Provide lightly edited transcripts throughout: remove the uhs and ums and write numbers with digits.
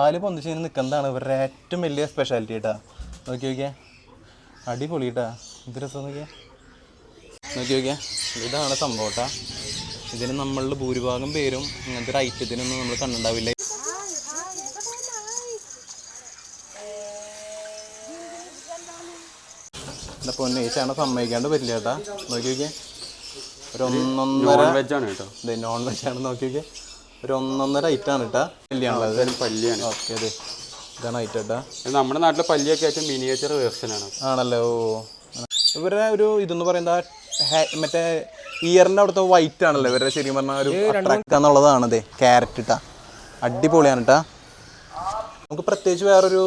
പാല് പൊന്തിച്ച് നിൽക്കുന്നതാണ് ഇവരുടെ ഏറ്റവും വലിയ സ്പെഷ്യാലിറ്റി കേട്ടാ. നോക്കി നോക്കിയാൽ അടിപൊളി കേട്ടാ. ഇത് രസം നോക്കിയാൽ ഇതാണ് സംഭവം കേട്ടാ. ഇതിന് നമ്മളിൽ ഭൂരിഭാഗം പേരും ഇങ്ങനത്തെ ഒരു ഐറ്റത്തിനൊന്നും നമ്മൾ കണ്ടുണ്ടാവില്ല. എൻ്റെ പൊന്നെ ഈ ചേട്ടനെ സമ്മതിക്കാണ്ട് വരില്ല കേട്ടാ. നോക്കി നോക്കിയാൽ ഒരു ഒന്നൊന്നര വെജാണ് കേട്ടോ. അതെ നോൺ വെജാണ്. നോക്കി നോക്കിയാൽ ഒരു ഒന്നൊന്നര ഐറ്റാണ് കേട്ടാ. പല്ലിയാണല്ലോ പല്ലിയാണ്. ഓക്കെ അതെ ഇതാണ് ഐറ്റം കേട്ടാ. നമ്മുടെ നാട്ടിലെ പല്ലിയൊക്കെ ആയിട്ട് മിനിയേച്ചർ വേർഷനാണ്. ആണല്ലേ. ഓ ഇവരുടെ ഒരു ഇതെന്ന് പറയുന്നത് മറ്റേ ഇയറിൻ്റെ അവിടുത്തെ വൈറ്റ് ആണല്ലോ ഇവരുടെ ശരിക്കും പറഞ്ഞാൽ ഒരു അട്രാക്ട് എന്നുള്ളതാണ്. അതെ ക്യാരറ്റ് ഇട്ടാ അടിപൊളിയാണ് കേട്ടാ. നമുക്ക് പ്രത്യേകിച്ച് വേറൊരു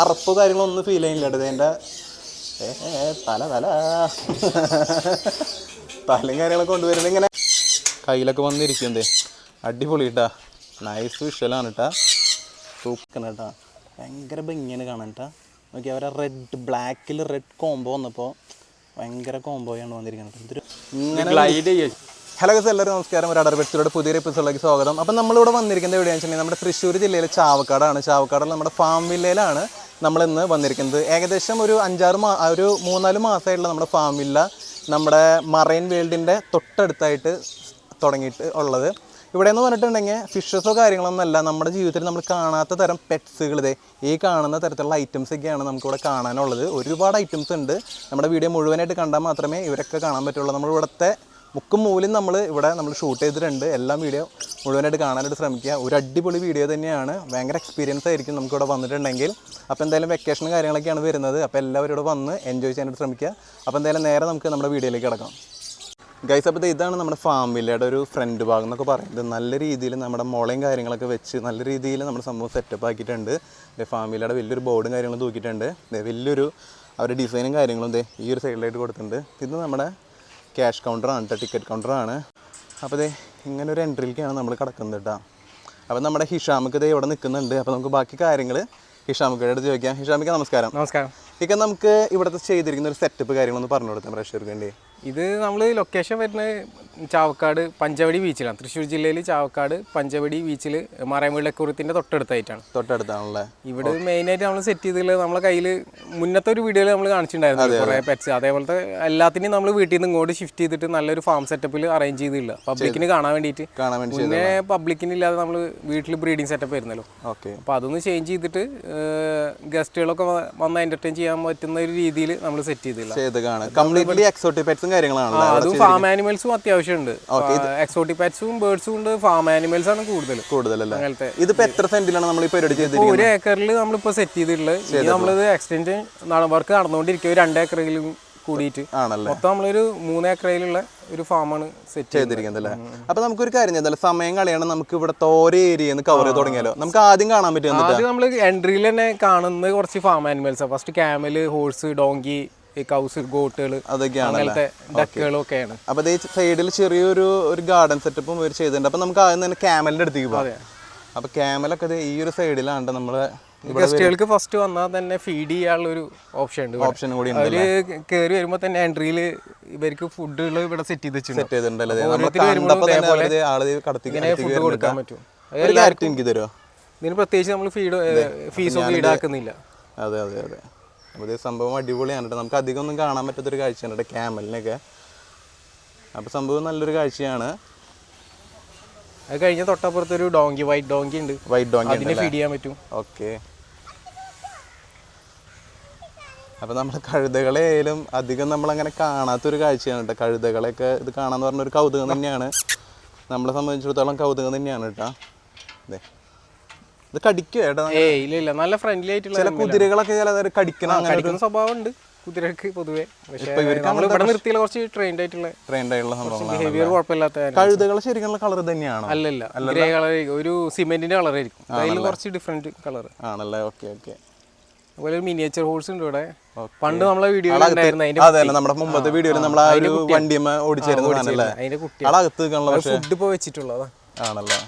അറപ്പോ കാര്യങ്ങളൊന്നും ഫീൽ ചെയ്യുന്നില്ല കേട്ടോ. എൻ്റെ തലയും കാര്യങ്ങളൊക്കെ കൊണ്ടുവരുന്നത് ഇങ്ങനെ കയ്യിലൊക്കെ വന്നിരിക്കുന്നതേ അടിപൊളി കേട്ടാ. നൈസ് വിഷ്വലാണ് കേട്ടാ. സൂപ്പർ കേട്ടാ. ഭയങ്കര ഭംഗിയാണ് കാണാൻ കേട്ടാ. നോക്കി അവരെ റെഡ് ബ്ലാക്കിൽ റെഡ് കോംബോ വന്നപ്പോൾ ഭയങ്കര കോംബോയാണ് വന്നിരിക്കുന്നത്. ഇതൊരു ഇങ്ങനെ ഹലോ ഗൈസ് എല്ലാവരും നമസ്കാരം. ഒരു അഡർബെറ്റ്സിലൂടെ പുതിയൊരു എപ്പിസോഡിലേക്ക് സ്വാഗതം. അപ്പം നമ്മളിവിടെ വന്നിരിക്കുന്നത് എവിടെയാണെന്ന് വെച്ചിട്ടുണ്ടെങ്കിൽ നമ്മുടെ തൃശ്ശൂർ ജില്ലയിലെ ചാവക്കാടാണ്. ചാവക്കാടിൽ നമ്മുടെ ഫാം വില്ലയിലാണ് നമ്മളിന്ന് വന്നിരിക്കുന്നത്. ഏകദേശം ഒരു 3-4 മാസമായിട്ടുള്ള നമ്മുടെ ഫാം വില്ല നമ്മുടെ മറൈൻ വേൾഡിൻ്റെ തൊട്ടടുത്തായിട്ട് തുടങ്ങിയിട്ട് ഉള്ളത്. ഇവിടെ എന്ന് പറഞ്ഞിട്ടുണ്ടെങ്കിൽ ഫിഷസോ കാര്യങ്ങളൊന്നും അല്ല, നമ്മുടെ ജീവിതത്തിൽ നമ്മൾ കാണാത്ത തരം പെറ്റ്സുകൾ ഇതേ ഈ കാണുന്ന തരത്തിലുള്ള ഐറ്റംസൊക്കെയാണ് നമുക്കിവിടെ കാണാനുള്ളത്. ഒരുപാട് ഐറ്റംസ് ഉണ്ട്. നമ്മുടെ വീഡിയോ മുഴുവനായിട്ട് കണ്ടാൽ മാത്രമേ ഇവരൊക്കെ കാണാൻ പറ്റുള്ളൂ. നമ്മളിവിടുത്തെ മുക്കും മൂലും നമ്മൾ ഷൂട്ട് ചെയ്തിട്ടുണ്ട്. എല്ലാം വീഡിയോ മുഴുവനായിട്ട് കാണാനായിട്ട് ശ്രമിക്കുക. ഒരു അടിപൊളി വീഡിയോ തന്നെയാണ്. ഭയങ്കര എക്സ്പീരിയൻസ് ആയിരിക്കും നമുക്കിവിടെ വന്നിട്ടുണ്ടെങ്കിൽ. അപ്പോൾ എന്തായാലും വെക്കേഷനും കാര്യങ്ങളൊക്കെയാണ് വരുന്നത്. അപ്പോൾ എല്ലാവരും ഇവിടെ വന്ന് എൻജോയ് ചെയ്യാനായിട്ട് ശ്രമിക്കുക. അപ്പോൾ എന്തായാലും നേരെ നമുക്ക് നമ്മുടെ വീഡിയോയിലേക്ക് കിടക്കാം ഗൈസ്. അപ്പോൾ ഇതാണ് നമ്മുടെ ഫാം വില്ലയുടെ ഒരു ഫ്രണ്ട് ഭാഗം എന്നൊക്കെ പറയുന്നത്. നല്ല രീതിയിൽ നമ്മുടെ മുളയും കാര്യങ്ങളൊക്കെ വെച്ച് നല്ല രീതിയിൽ നമ്മുടെ സംഭവം സെറ്റപ്പ് ആക്കിയിട്ടുണ്ട്. ഫാം വില്ലയുടെ വലിയൊരു ബോർഡും കാര്യങ്ങളും തൂക്കിയിട്ടുണ്ട്. വലിയൊരു അവരുടെ ഡിസൈനും കാര്യങ്ങളും ഈ ഒരു സൈഡിലായിട്ട് കൊടുത്തിട്ടുണ്ട്. ഇത് നമ്മുടെ ക്യാഷ് കൗണ്ടറാണ് കേട്ടോ, ടിക്കറ്റ് കൗണ്ടറാണ്. അപ്പോൾ ഇങ്ങനെ ഒരു എൻട്രിയിലേക്കാണ് നമ്മൾ കിടക്കുന്നത് കേട്ടോ. അപ്പോൾ നമ്മുടെ ഹിഷാമിക്ക് ഇവിടെ നിൽക്കുന്നുണ്ട്. അപ്പോൾ നമുക്ക് ബാക്കി കാര്യങ്ങൾ ഹിഷാമിക്കയുടെ അടുത്ത് ചോദിക്കാം. ഹിഷാമിക്ക് നമസ്കാരം. നമസ്കാരം. ഇപ്പം നമുക്ക് ഇവിടുത്തെ ചെയ്തിരിക്കുന്ന ഒരു സെറ്റപ്പ് കാര്യങ്ങളൊന്ന് പറഞ്ഞു കൊടുത്താൽ പ്രേക്ഷകർക്ക് വേണ്ടി. ഇത് നമ്മൾ ലൊക്കേഷൻ വരുന്നത് ചാവക്കാട് പഞ്ചവടി ബീച്ചിലാണ്. തൃശ്ശൂർ ജില്ലയിൽ ചാവക്കാട് പഞ്ചവടി ബീച്ചിൽ മറൈൻ വേൾഡ് അക്വേറിയത്തിൻ്റെ തൊട്ടടുത്താണല്ലേ. ഇവിടെ മെയിനായിട്ട് നമ്മൾ സെറ്റ് ചെയ്തിട്ടുള്ളത് നമ്മളെ കയ്യിൽ മുന്നത്തെ ഒരു വീഡിയോയിൽ നമ്മൾ കാണിച്ചിട്ടുണ്ടായിരുന്നു കുറേ പെറ്റ്സ്. അതേപോലത്തെ എല്ലാത്തിനെയും നമ്മൾ വീട്ടിൽ നിന്ന് ഇങ്ങോട്ട് ഷിഫ്റ്റ് ചെയ്തിട്ട് നല്ലൊരു ഫാം സെറ്റപ്പിൽ അറേഞ്ച് ചെയ്തില്ല പബ്ലിക്കിന് കാണാൻ വേണ്ടിയിട്ട്. പിന്നെ പബ്ലിക്കിന് ഇല്ലാതെ നമ്മൾ വീട്ടിൽ ബ്രീഡിംഗ് സെറ്റപ്പ് ആയിരുന്നല്ലോ. അപ്പോൾ അതൊന്ന് ചേഞ്ച് ചെയ്തിട്ട് ഗസ്റ്റുകളൊക്കെ വന്ന് എൻ്റർടൈൻ ചെയ്യാൻ പറ്റുന്ന ഒരു രീതിയിൽ നമ്മൾ സെറ്റ് ചെയ്തില്ല. അതും ഫാം ആനിമൽസും അത്യാവശ്യമുണ്ട്. എക്സോട്ടിക് പെറ്റ്സും ബേർഡ്സും ഉണ്ട്. ഫാം ആനിമൽസ് ആണ് കൂടുതൽ. അങ്ങനത്തെ ഇതിപ്പോ എത്ര സെന്റിലാണ് നമ്മൾ ഈ പരിപാടി ചെയ്തിരിക്കുന്നത്? 1 ഏക്കറിൽ നമ്മളിപ്പോ സെറ്റ് ചെയ്തിട്ടുള്ളത്. നമ്മളിത് എക്സ്റ്റെൻഡ് വർക്ക് നടന്നുകൊണ്ടിരിക്കുക. 2 ഏക്കറിലും കൂടിയിട്ട് മൊത്തം നമ്മളൊരു 3 ഏക്കറിലുള്ള ഒരു ഫാമാണ് സെറ്റ് ചെയ്തിരിക്കുന്നത് അല്ലേ. അപ്പൊ നമുക്കൊരു കാര്യം ചെയ്താൽ സമയം കളയാണ്. നമുക്ക് ഇവിടുത്തെ ഓരോ ഏരിയ കവർ ചെയ്ത് തുടങ്ങിയാലോ. നമുക്ക് ആദ്യം കാണാൻ പറ്റും. ആദ്യം നമ്മൾ എൻട്രിയിൽ തന്നെ കാണുന്നത് കുറച്ച് farm animals. First camel, horse, donkey, cows, ഗോട്ടുകൾ, അങ്ങനത്തെ ഡക്കുകളും ഒക്കെയാണ്. അപ്പൊ സൈഡിൽ ചെറിയൊരു ഗാർഡൻ സെറ്റപ്പും ഇവർ ചെയ്തിട്ടുണ്ട്. അപ്പൊ നമുക്ക് ആദ്യം തന്നെ ക്യാമലിന്റെ അടുത്തേക്ക് പോകാം. അപ്പൊ ക്യാമലൊക്കെ ഈ ഒരു സൈഡിലാണ് നമ്മള് ഗസ്റ്റുകൾക്ക് ഫസ്റ്റ് വന്നാൽ തന്നെ ഫീഡ് ചെയ്യാനുള്ള ഒരു ഓപ്ഷൻ കൂടി. അവര് കയറി വരുമ്പോ തന്നെ എൻട്രിയിൽ ഇവർക്ക് ഫുഡുകൾ ഇവിടെ സെറ്റ് ചെയ്തിട്ടുണ്ടല്ലോ. ഫുഡ് കൊടുക്കാൻ പറ്റും. ഇതിന് പ്രത്യേകിച്ച് നമ്മൾ ഫീസൊന്നും ഈടാക്കുന്നില്ല. അതെ അതെ അതെ. അപ്പോൾ സംഭവം അടിപൊളിയാണ് കേട്ടോ. നമുക്ക് അധികം ഒന്നും കാണാൻ പറ്റാത്തൊരു കാഴ്ചയാണ് കേട്ടോ ക്യാമലിനൊക്കെ. അപ്പോൾ സംഭവം നല്ലൊരു കാഴ്ചയാണ്. അത് കഴിഞ്ഞ തൊട്ടപ്പുറത്തൊരു ഡോങ്കി, വൈറ്റ് ഡോങ്കി ഉണ്ട്. അതിനെ ഫീഡ് ചെയ്യാൻ പറ്റും. ഓക്കെ. അപ്പോൾ നമ്മൾ കഴുതകളെയായാലും അധികം നമ്മളങ്ങനെ കാണാത്തൊരു കാഴ്ചയാണ് കേട്ടോ. കഴുതകളെയൊക്കെ ഇത് കാണാന്ന് പറഞ്ഞൊരു കൗതുകം തന്നെയാണ്. നമ്മളെ സംബന്ധിച്ചിടത്തോളം കൗതുകം തന്നെയാണ് കേട്ടോ. അതെ ഇത് കടിക്കുക കേട്ടോ. ഇല്ല, നല്ല ഫ്രണ്ട്ലി ആയിട്ടുള്ള ചില കുതിരകളൊക്കെ കടിക്കുന്ന സ്വഭാവം ഉണ്ട് കുതിരക്ക് പൊതുവെ. ഇവിടെ നിർത്തിയുള്ള കുറച്ച് ട്രെയിൻഡ് ആയിട്ടുള്ള ബിഹേവിയർ കുഴപ്പമില്ലാത്ത കഴുതകൾ ശരിക്കുള്ള കളർ തന്നെയാണ്. അല്ലല്ല, ഗ്രേ കളർ, ഒരു സിമെന്റിന്റെ കളർ ആയിരിക്കും. അതിൽ കുറച്ച് ഡിഫറെന്റ് കളർ ആണല്ലേ. Okay okay. അതുപോലെ മിനിയേച്ചർ ഹോഴ്സ് ഉണ്ട് ഇവിടെ. പണ്ട് നമ്മളെ വീഡിയോ നമ്മുടെ മുമ്പത്തെ വീഡിയോയിൽ നമ്മൾ ആ ഒരു വണ്ടിയമ്മ ഓടിച്ചിരുന്നു. അതിന്റെ കുട്ടി ഫുഡ് ഇപ്പൊ വെച്ചിട്ടുള്ളതാ. ആണല്ലേ.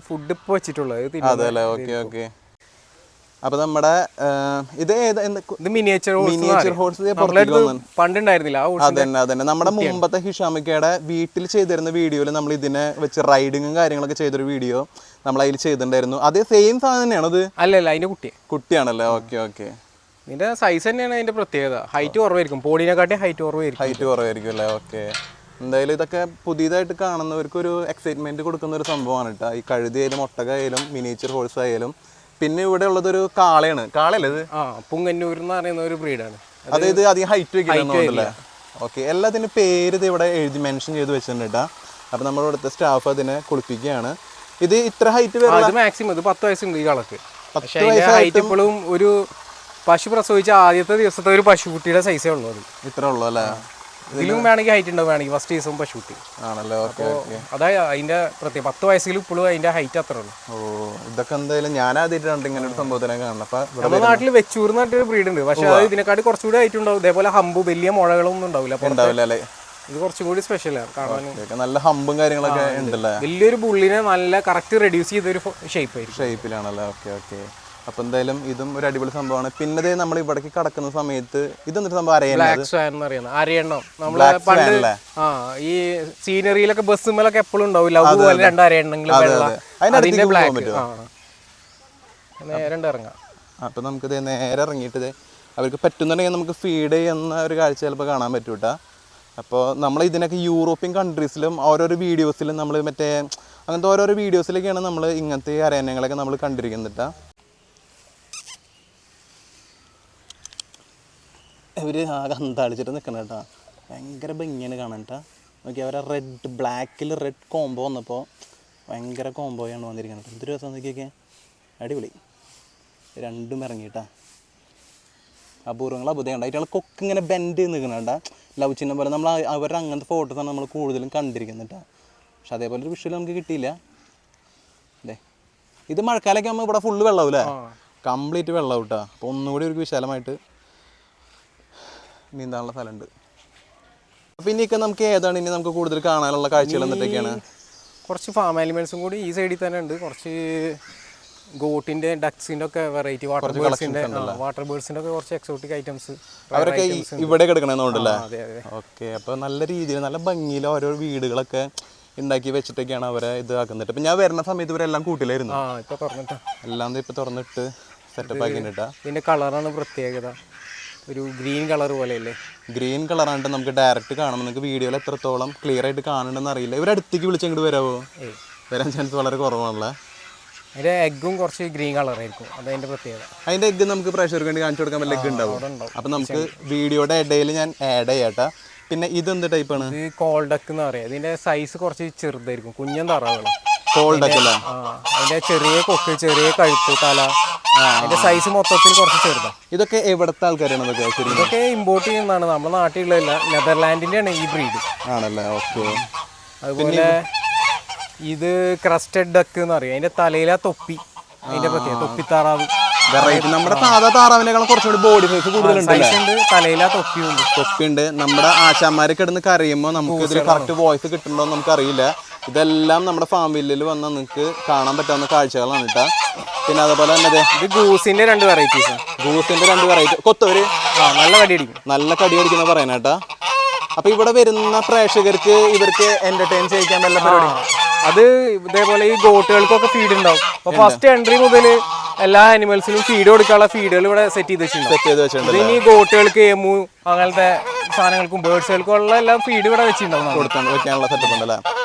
ഫുഡ് ഇപ്പൊ വെച്ചിട്ടുള്ളത്. അതല്ലേ. Okay okay. അപ്പൊ നമ്മുടെ ഇത് മിനിയേച്ചർ ഹോഴ്സ് പണ്ടുണ്ടായിരുന്നില്ല അതന്നെ നമ്മുടെ മുമ്പത്തെ ഹിഷാമിക്കയുടെ വീട്ടിൽ ചെയ്തിരുന്ന വീഡിയോയിൽ നമ്മൾ ഇതിനെ വെച്ച് റൈഡിങ്ങും കാര്യങ്ങളൊക്കെ ചെയ്തൊരു വീഡിയോ നമ്മൾ അതിൽ ചെയ്തിട്ടുണ്ടായിരുന്നു. അതേ സെയിം സാധനം തന്നെയാണ് അത്? അല്ലല്ല, അതിന്റെ കുട്ടിയാണല്ലേ? ഓക്കെ. ഇതിന്റെ സൈസ് തന്നെയാണ് അതിന്റെ പ്രത്യേകത. ഹൈറ്റ് കുറവായിരിക്കും, ബോഡിനെക്കാട്ടി ഹൈറ്റ് കുറവായിരിക്കും അല്ലേ? ഓക്കെ. എന്തായാലും ഇതൊക്കെ പുതിയതായിട്ട് കാണുന്നവർക്ക് ഒരു എക്സൈറ്റ്മെന്റ് കൊടുക്കുന്ന ഒരു സംഭവമാണ് കേട്ടോ. ഈ കഴുതിയായാലും ഒട്ടകയായാലും മിനിയേച്ചർ ഹോഴ്സ് ആയാലും. പിന്നെ ഇവിടെ ഉള്ളതൊരു കാളയാണ്. കാളയല്ലേ ഇത്? പുങ്ങന്നൂർ എന്ന് പറയുന്ന ഒരു ബ്രീഡാണ്. അതായത് അധികം ഹൈറ്റ് വെക്കില്ല. ഓക്കെ. എല്ലാത്തിനും പേര് ഇത് ഇവിടെ എഴുതി മെൻഷൻ ചെയ്ത് വെച്ചിട്ടുണ്ട് കേട്ടോ. അപ്പൊ നമ്മുടെ ഇവിടുത്തെ സ്റ്റാഫ് അതിനെ കുളിപ്പിക്കുകയാണ്. ഇത് ഇത്ര ഹൈറ്റ് മാക്സിമം 10 വയസ്സുണ്ട് ഈ കളക്ക്. ഹൈറ്റ് ഇപ്പോഴും ഒരു പശു പ്രസവിച്ച ആദ്യത്തെ ദിവസത്തെ ഒരു പശുക്കുട്ടിയുടെ സൈസേ ഉള്ളൂ. അത് ഇത്ര ഉള്ളൂ അല്ലേ? ഇതിലും വേണമെങ്കിൽ ഹൈറ്റ് ഉണ്ടാവും, വേണമെങ്കിൽ ഫസ്റ്റ് ദിവസം പശുക്കുട്ടി ആണല്ലോ. അതായത് അതിന്റെ പ്രത്യേകം 10 വയസ്സിൽ ഇപ്പോഴും അതിന്റെ ഹൈറ്റ് അത്ര ഉള്ളൂ. ഇതൊക്കെ എന്തായാലും ഞാൻ ആദ്യമായിട്ടാണ് ഇങ്ങനെ ഒരു സംഭവത്തിനെ കാണുന്നത്. അപ്പൊ നമ്മുടെ നാട്ടിൽ വെച്ചൂർ എന്നൊരു ബ്രീഡ് ഉണ്ട്, പക്ഷെ അത് ഇതിനെക്കാട്ടി കുറച്ചുകൂടി ഹൈറ്റ് ഉണ്ടാവും. ഇതേപോലെ ഹമ്പ് വലിയ മുഴകളൊന്നും ഉണ്ടാവില്ല അല്ലേ? ഇത് കുറച്ചും കൂടി സ്പെഷ്യലാണ് കാണാൻ. നല്ല ഹമ്പും കാര്യങ്ങളൊക്കെ ഉണ്ടല്ലേ? വലിയൊരു ബുള്ളിനെ നല്ല കറക്റ്റ് റെഡ്യൂസ് ചെയ്തൊരു ഷേപ്പിലാണല്ലേ? ഓക്കെ. അപ്പൊ എന്തായാലും ഇതും ഒരു അടിപൊളി സംഭവമാണ്. പിന്നെ നമ്മൾ ഇവിടേക്ക് കടക്കുന്ന സമയത്ത് ഇതെന്നിട്ട് സംഭവം അരയണ്ണം നമ്മള് പണ്ട് ഈ സീനറിയിലൊക്കെ ബസ്സുമേലൊക്കെ എപ്പോഴും ഉണ്ടാവില്ല, അതുപോലെ 2 അരയണ്ണെങ്കിലും അതിന്റെ ബ്ലാക്ക് നേരെ ഇറങ്ങാം. അപ്പൊ നമുക്കിത് നേരെ ഇറങ്ങിയിട്ട് അവർക്ക് പറ്റുന്നുണ്ടെങ്കിൽ നമുക്ക് ഫീഡ് ചെയ്യുന്ന ഒരു കാഴ്ച ചിലപ്പോൾ കാണാൻ പറ്റൂട്ടാ. അപ്പോൾ നമ്മൾ ഇതിനൊക്കെ യൂറോപ്യൻ കൺട്രീസിലും ഓരോരോ വീഡിയോസിലും നമ്മൾ അങ്ങനത്തെ ഓരോരോ വീഡിയോസിലൊക്കെയാണ് നമ്മൾ ഇങ്ങനത്തെ അരയന്നങ്ങളൊക്കെ നമ്മൾ കണ്ടിരിക്കുന്നിട്ടാ. ഇവർ ആകെ അന്താളിച്ചിട്ട് നിൽക്കണം കേട്ടോ. ഭയങ്കര ഭംഗിയാണ് കാണാൻ കേട്ടോ. നോക്കി അവരെ ബ്ലാക്കിൽ റെഡ് കോംബോ വന്നപ്പോൾ ഭയങ്കര കോംബോയാണ് വന്നിരിക്കുന്നത്. എന്തൊരു ദിവസം നോക്കിയൊക്കെ അടിപൊളി. രണ്ടും ഇറങ്ങിയിട്ടാ. അപൂർവങ്ങളുണ്ട്. അതിനുള്ള കൊക്ക് ഇങ്ങനെ ബെൻഡ് നിൽക്കുന്നുണ്ടാ, ലവ് ചിഹ്നം പോലെ. നമ്മൾ അവരുടെ അങ്ങനത്തെ ഫോട്ടോസാണ് നമ്മൾ കൂടുതലും കണ്ടിരിക്കുന്നുട്ടാ. പക്ഷെ അതേപോലെ ഒരു വിഷ്വൽ നമുക്ക് കിട്ടിയില്ല. അതെ, ഇത് മഴക്കാലമൊക്കെ ആകുമ്പോൾ ഇവിടെ ഫുള്ള് വെള്ളമാവില്ലേ? കംപ്ലീറ്റ് വെള്ളം കേട്ടോ. അപ്പോൾ ഒന്നുകൂടി ഒരു വിശാലമായിട്ട് നീന്താനുള്ള സ്ഥലമുണ്ട്. അപ്പോൾ ഇനിയൊക്കെ നമുക്ക് ഏതാണ് ഇനി നമുക്ക് കൂടുതൽ കാണാനുള്ള കാഴ്ചകൾ എന്നിട്ടൊക്കെയാണ്? കുറച്ച് ഫാം ആനിമൽസും കൂടി ഈ സൈഡിൽ തന്നെ ഉണ്ട്. കുറച്ച് ഗോട്ടിന്റെ ഡക്സിന്റെ ഒക്കെ വെറൈറ്റി, വാട്ടർ ബേർഡ്സിന്റെ ഒക്കെ കുറച്ച് എക്സോട്ടിക് ഐറ്റംസ് അവരൊക്കെ ഇവിടെ കിടക്കണമെന്നുണ്ടല്ലേ? ഓക്കെ. അപ്പോൾ നല്ല രീതിയിൽ നല്ല ഭംഗിയിൽ ഓരോ വീടുകളൊക്കെ ഉണ്ടാക്കി വെച്ചിട്ടൊക്കെയാണ് അവരെ ഇത് ആക്കുന്നിട്ട്. ഇപ്പം ഞാൻ വരുന്ന സമയത്ത് ഇവരെല്ലാം കൂട്ടിലായിരുന്നു. എല്ലാം ഇപ്പം തുറന്നിട്ട് സെറ്റപ്പ് ആക്കിയിട്ടാ. ഇതിന്റെ കളറാണ് പ്രത്യേകത, ഒരു ഗ്രീൻ കളർ പോലെയല്ലേ? ഗ്രീൻ കളറാണ്ട് നമുക്ക് ഡയറക്റ്റ് കാണുമ്പോൾ നിങ്ങൾക്ക് വീഡിയോയിൽ എത്രത്തോളം ക്ലിയർ ആയിട്ട് കാണുന്നുണ്ടെന്ന് അറിയില്ല. ഇവരടുത്തേക്ക് വിളിച്ചങ്ങോട്ട് വരാമോ? വരാൻ ചാൻസ് വളരെ കുറവാണല്ലേ? അതിന്റെ എഗ്ഗും കുറച്ച് ഗ്രീൻ കളറായിരിക്കും, അതതിന്റെ പ്രത്യേകത. അതിന്റെ എഗ്ഗ് നമുക്ക് പ്രേക്ഷകർക്ക് വേണ്ടി കാണിച്ചു കൊടുക്കാൻ പറ്റില്ല, എഗ്ഗ് ഉണ്ടാവും. അപ്പൊ നമുക്ക് വീഡിയോയുടെ ഇടയിൽ ഞാൻ ആഡ് ചെയ്യാട്ടാ. പിന്നെ ഇതെന്ത് ടൈപ്പാണ്? ഇത് കോൾഡക്ക് എന്ന് പറയാം. ഇതിന്റെ സൈസ് കുറച്ച് ചെറുതായിരിക്കും, കുഞ്ഞൻ താറാവുകളാണ്. കോൾഡക്ക് അല്ലേ? അതിന്റെ ചെറിയ കൊക്ക്, ചെറിയ കഴുത്ത്, തല, അതിന്റെ സൈസ് മൊത്തത്തിൽ കുറച്ച് ചെറുതാണ്. ഇതൊക്കെ എവിടത്തെ ആൾക്കാരാണ്? ഇതൊക്കെ ഇമ്പോർട്ട് ചെയ്യുന്നതാണ്, നമ്മുടെ നാട്ടിലുള്ളതല്ല, നെതർലാൻഡിന്റെ ആണ് ഈ ബ്രീഡ് ആണല്ലേ? ഓക്കെ. അതുപോലെ ഇത് ക്രസ്റ്റഡ് ഡക്ക് എന്ന് പറയും. അതിന്റെ തലയിലെ തൊപ്പി, അതിന്റെ പ്രത്യേക തൊപ്പിത്താറാവ്. നമ്മുടെ സാധാ താറാവിനേക്കാളും കുറച്ചുകൂടി ബോഡി സൈസ് കൂടുതലുണ്ട്. തലയിലെ തൊപ്പിയുണ്ട്. തൊപ്പിയുണ്ട്. നമ്മുടെ ആശാന്മാരെ കിടന്ന് കരയുമ്പോൾ നമുക്ക് ഇതിൽ കറക്റ്റ് വോയിസ് കിട്ടുന്നുണ്ടോ എന്ന് നമുക്കറിയില്ല. ഇതെല്ലാം നമ്മുടെ ഫാം വില്ലിൽ വന്ന് നിങ്ങൾക്ക് കാണാൻ പറ്റാവുന്ന കാഴ്ചകളാണ് കേട്ടോ. പിന്നെ അതുപോലെ തന്നെ ഇത് ഗൂസിന്റെ 2 വെറൈറ്റീസ്. ഗൂസിന്റെ 2 വെറൈറ്റി. കൊത്തവര് നല്ല കടി അടിക്കും, നല്ല കടി അടിക്കുന്ന പറയാനേട്ടാ. അപ്പൊ ഇവിടെ വരുന്ന പ്രേക്ഷകർക്ക് ഇവർക്ക് എന്റർടൈൻ ചെയ്യിക്കാൻ വല്ല പരിപാടി? അത് ഇതേപോലെ ഈ ഗോട്ടുകൾക്കൊക്കെ ഫീഡ് ഉണ്ടാവും. അപ്പൊ ഫസ്റ്റ് എൻട്രി മുതൽ എല്ലാ ആനിമൽസിനും ഫീഡ് കൊടുക്കാനുള്ള ഫീഡുകൾ ഇവിടെ സെറ്റ് ചെയ്ത് വെച്ചിട്ടുണ്ട്. ഇനി ഗോട്ടുകൾക്ക്, എമു, അങ്ങനത്തെ സാധനങ്ങൾക്കും ബേർഡ്സുകൾക്കും ഉള്ള എല്ലാം ഫീഡ് ഇവിടെ വെച്ചിട്ടുണ്ടാവും, വെക്കാനുള്ള സെറ്റപ്പ് ഉണ്ടല്ലേ?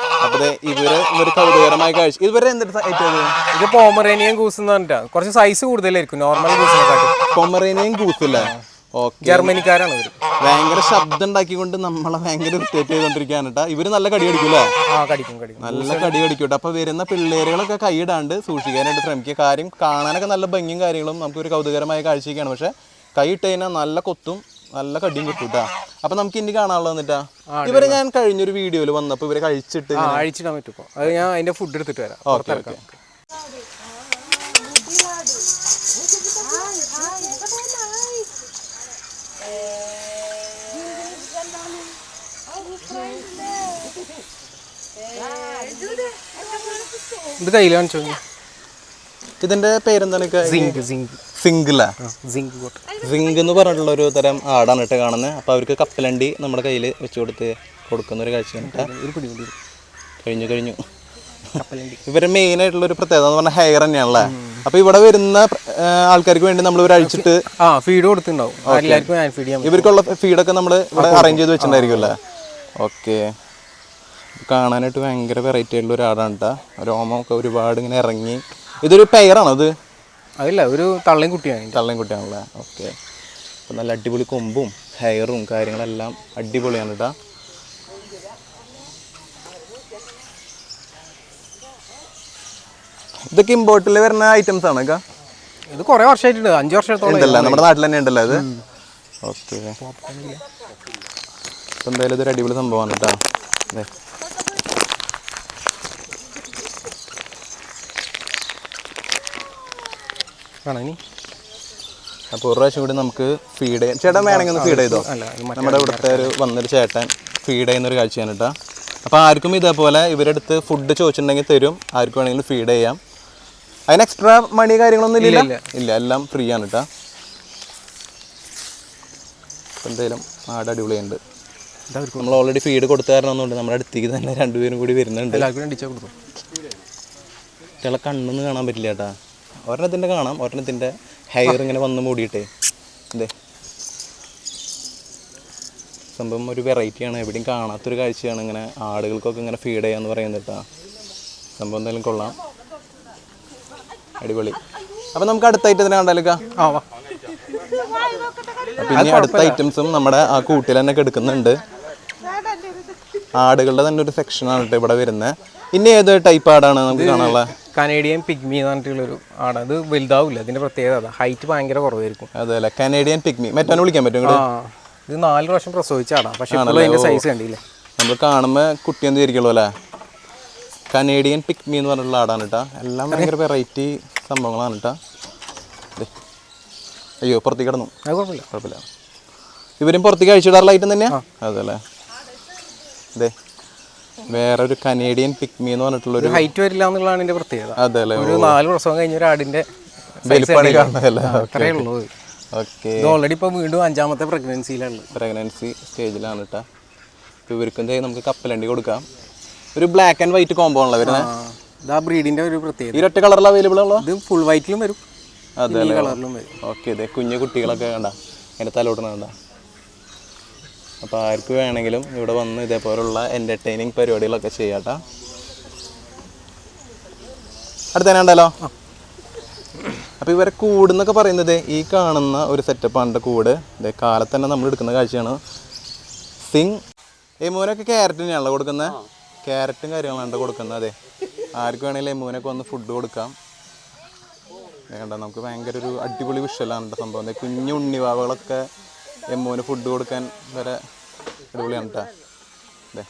അപ്പൊ ഇവര് കൗതുകരമായ കാഴ്ച. ഇവരെ എന്തിട്ട് ഇത് പോമറേനിയൻ ഗൂസ് എന്ന് പറഞ്ഞിട്ടാ. കുറച്ച് സൈസ് കൂടുതലായിരിക്കും നോർമൽ ഗൂസിനെക്കാട്ടും. പോമറേനിയൻ ഗൂസ് അല്ലേ? ജർമ്മനിക്കാരാണ് ഇവര്. ഭയങ്കര ശബ്ദം ഉണ്ടാക്കിക്കൊണ്ട് നമ്മളെ ഭയങ്കര ഇറിറ്റേറ്റ് ചെയ്തോണ്ടിരിക്കുകയാണ് കേട്ടോ. ഇവര് നല്ല കടി കടിക്കൂല്ലേ? നല്ല കടി കടിക്കൂട്ടെ. അപ്പൊ വരുന്ന പിള്ളേരുകളൊക്കെ കൈയിടാണ്ട് സൂക്ഷിക്കാനായിട്ട് ശ്രമിക്കുക. കാര്യം കാണാനൊക്കെ നല്ല ഭംഗിയും കാര്യങ്ങളും നമുക്കൊരു കൗതുകരമായ കാഴ്ചയൊക്കെയാണ്. പക്ഷെ കൈയിട്ട് കഴിഞ്ഞാൽ നല്ല കൊത്തും നല്ല കടിയും കിട്ടൂട്ടാ. അപ്പൊ നമുക്ക് ഇനി കാണാനുള്ളത് എന്നിട്ടാ, ഇവരെ ഞാൻ കഴിഞ്ഞൊരു വീഡിയോയിൽ വന്നപ്പോ ഇവരെ കഴിച്ചിട്ട് അഴിച്ചിടാൻ പറ്റുമോ? അത് ഞാൻ അതിന്റെ ഫുഡ് എടുത്തിട്ട് വരാം. ഓക്കെ. ഇത് കയ്യിൽ കാണിച്ചോ. ഇതിന്റെ പേരെന്താണ്? സിംഗിളാ സിങ്ക് കോട്ട്. സിങ്ക് എന്ന് പറഞ്ഞിട്ടുള്ള ഒരു തരം ആടാണ് കേട്ടോ കാണുന്നത്. അപ്പോൾ അവർക്ക് കപ്പലണ്ടി നമ്മുടെ കയ്യിൽ വെച്ച് കൊടുക്കുന്ന ഒരു കാഴ്ചയാണ് കേട്ടോ. കഴിഞ്ഞു ഇവരെ മെയിൻ ആയിട്ടുള്ള ഒരു പ്രത്യേകത എന്ന് പറഞ്ഞാൽ ഹെയർ തന്നെയാണല്ലേ. അപ്പോൾ ഇവിടെ വരുന്ന ആൾക്കാർക്ക് വേണ്ടി നമ്മൾ ഇവർ അഴിച്ചിട്ട് ഫീഡ് കൊടുത്തിട്ടുണ്ടാവും. എല്ലാവർക്കും ഫീഡ് ചെയ്യാം. ഇവർക്കുള്ള ഫീഡൊക്കെ നമ്മൾ ഇവിടെ അറേഞ്ച് ചെയ്ത് വെച്ചിട്ടുണ്ടായിരിക്കും അല്ലേ. ഓക്കെ, കാണാനായിട്ട് ഭയങ്കര വെറൈറ്റി ആയിട്ടുള്ള ഒരു ആടാണ് കേട്ടോ. രോമമൊക്കെ ഒരുപാട് ഇങ്ങനെ ഇറങ്ങി. ഇതൊരു പെയറാണോ ഇത്? അതല്ല, ഒരു തള്ളയും കുട്ടിയാണല്ലേ. ഓക്കെ, അപ്പോൾ നല്ല അടിപൊളി കൊമ്പും ഹെയറും കാര്യങ്ങളെല്ലാം അടിപൊളിയാണ് കേട്ടോ. ഇതൊക്കെ ഇമ്പോർട്ടിൽ വരുന്ന ഐറ്റംസ് ആണ് കേട്ടോ. ഇത് കുറേ വർഷമായിട്ടുണ്ട്, 5 വർഷത്തോളം ഉണ്ടല്ലോ, നമ്മുടെ നാട്ടിൽ തന്നെ ഉണ്ടല്ലോ ഇത്. ഓക്കെ, അപ്പോൾ എന്തായാലും ഇതൊരു അടിപൊളി സംഭവമാണ് കേട്ടോ. അതെ, അപ്പോൾ ഒരു പ്രാവശ്യം കൂടി നമുക്ക് ഫീഡ് ചെയ്യാം. ചേട്ടൻ വേണമെങ്കിൽ ഒന്ന് ഫീഡ് ചെയ്തോ. നമ്മുടെ ഇവിടുത്തെ വന്നൊരു ചേട്ടൻ ഫീഡ് ചെയ്യുന്നൊരു കാഴ്ചയാണ് കേട്ടോ. അപ്പോൾ ആർക്കും ഇതേപോലെ ഇവരെടുത്ത് ഫുഡ് ചോദിച്ചിട്ടുണ്ടെങ്കിൽ തരും, ആർക്കും വേണമെങ്കിലും ഫീഡ് ചെയ്യാം. അതിന് എക്സ്ട്രാ മണി കാര്യങ്ങളൊന്നും ഇല്ല, എല്ലാം ഫ്രീ ആണ് കേട്ടോ. എന്തായാലും ആട് അടിപൊളിയുണ്ട്. നമ്മൾ ഓൾറെഡി ഫീഡ് കൊടുത്തു തരണമെന്നുണ്ട്. നമ്മുടെ അടുത്തേക്ക് തന്നെ 2 പേരും കൂടി വരുന്നുണ്ട്. കുട്ടികളെ കണ്ണൊന്നും കാണാൻ പറ്റില്ല കേട്ടോ. ഒരെണ്ണത്തിൻ്റെ കാണാം, ഒരെണ്ണത്തിൻ്റെ ഹെയർ ഇങ്ങനെ വന്ന് മൂടിയിട്ടേ. അതെ, സംഭവം ഒരു വെറൈറ്റിയാണ്, എവിടെയും കാണാത്തൊരു കാഴ്ചയാണ്. ഇങ്ങനെ ആടുകൾക്കൊക്കെ ഇങ്ങനെ ഫീഡ് ചെയ്യാന്ന് പറയുന്നത് കേട്ടോ. സംഭവം എന്തായാലും കൊള്ളാം, അടിപൊളി. അപ്പം നമുക്ക് അടുത്ത ഐറ്റത്തിന് കണ്ടാലേക്കാ. പിന്നെ അടുത്ത ഐറ്റംസും നമ്മുടെ ആ കൂട്ടിൽ തന്നെ എടുക്കുന്നുണ്ട്. ആടുകളുടെ തന്നെ ഒരു സെക്ഷനാണ് കേട്ടോ ഇവിടെ വരുന്നത്. ഇനി ഏത് ടൈപ്പ് ആടാണ് നമുക്ക് കാണാനുള്ളത്? കനേഡിയൻ പിഗ്മി എന്ന് പറഞ്ഞിട്ടുള്ളൊരു ആണ്. അത് വലുതാവില്ല, അതിന്റെ പ്രത്യേകത ഹൈറ്റ് ഭയങ്കര കുറവായിരിക്കും. അതെ അല്ലേ, കനേഡിയൻ പിഗ്മി. മറ്റൊന്ന് വിളിക്കാൻ പറ്റും? ഇത് 4 പ്രാവശ്യം പ്രസവിച്ചാടാ, പക്ഷേ അതിന്റെ സൈസ് കണ്ടില്ലേ. നമ്മൾ കാണുമ്പോൾ കുട്ടി എന്ത് ഇരിക്കുള്ളൂ അല്ലേ. കനേഡിയൻ പിഗ്മി എന്ന് പറഞ്ഞിട്ടുള്ള ആടാണ് കേട്ടോ. എല്ലാം ഭയങ്കര വെറൈറ്റി സംഭവങ്ങളാണ് കേട്ടോ. അയ്യോ, പുറത്തേക്ക് കിടന്നു. കുഴപ്പമില്ല. ഇവരും പുറത്തേക്ക് അഴിച്ചിടാറുള്ള ഐറ്റം തന്നെയാണ്. അതല്ലേ, അതെ, വേറൊരു കനേഡിയൻ പിഗ്മി എന്ന് പറഞ്ഞിട്ടുള്ള ഒരു ഹൈറ്റ് വരില്ല എന്നുള്ളതാണ് ഇതിന്റെ പ്രത്യേകത. അതെ അല്ലേ, ഒരു 4 പ്രസവം കഴിഞ്ഞ ഒരു ആടിന്റെ വലിപ്പമാണ് കാണുന്നതല്ലേ. ഓക്കെ, ഓൾറെഡി ഇപ്പൊ വീണ്ടും 5ാമത്തെ പ്രഗ്നൻസി സ്റ്റേജിലാണ് കേട്ടോ. ഇപ്പോൾ ഇവർക്ക് എന്തായാലും നമുക്ക് കപ്പലണ്ടി കൊടുക്കാം. ഒരു ബ്ലാക്ക് ആൻഡ് വൈറ്റ് കോമ്പോ ആണല്ലോ വരുന്നത്. ഇതാ ബ്രീഡിന്റെ ഒരു പ്രത്യേകത. ഈ ഒറ്റ കളറിൽ അവൈലബിൾ ആണല്ലോ. ഇത് ഫുൾ വൈറ്റിലും വരും, അതെ കളറിലും വരും. ഓക്കെ, ഇതേ കുഞ്ഞു കുട്ടികളൊക്കെ കണ്ട അതിൻ്റെ തലോട്ടണ കണ്ട. അപ്പോൾ ആർക്ക് വേണമെങ്കിലും ഇവിടെ വന്ന് ഇതേപോലുള്ള എൻ്റർടൈനിങ് പരിപാടികളൊക്കെ ചെയ്യാട്ടോ. അടുത്ത തന്നെ ഉണ്ടല്ലോ. അപ്പോൾ ഇവരെ കൂടെന്നൊക്കെ പറയുന്നത് ഈ കാണുന്ന ഒരു സെറ്റപ്പാണ് കൂട്. ഇതേ കാലത്ത് തന്നെ നമ്മൾ എടുക്കുന്ന കാഴ്ചയാണ്. സിങ് എമൂനൊക്കെ ക്യാരറ്റ് തന്നെയാണല്ലോ കൊടുക്കുന്നത്. ക്യാരറ്റും കാര്യങ്ങളാണ് കൊടുക്കുന്നത്. അതെ, ആർക്ക് വേണമെങ്കിലും എമൂനൊക്കെ വന്ന് ഫുഡ് കൊടുക്കാം. വേണ്ട, നമുക്ക് ഭയങ്കര ഒരു അടിപൊളി വിഷ്വലാണ് സംഭവം. കുഞ്ഞു ഉണ്ണിവാവകളൊക്കെ എമ്മൂന് ഫുഡ് കൊടുക്കാൻ വരെ അടിപൊളിയാണ് കേട്ടോ. അതെ,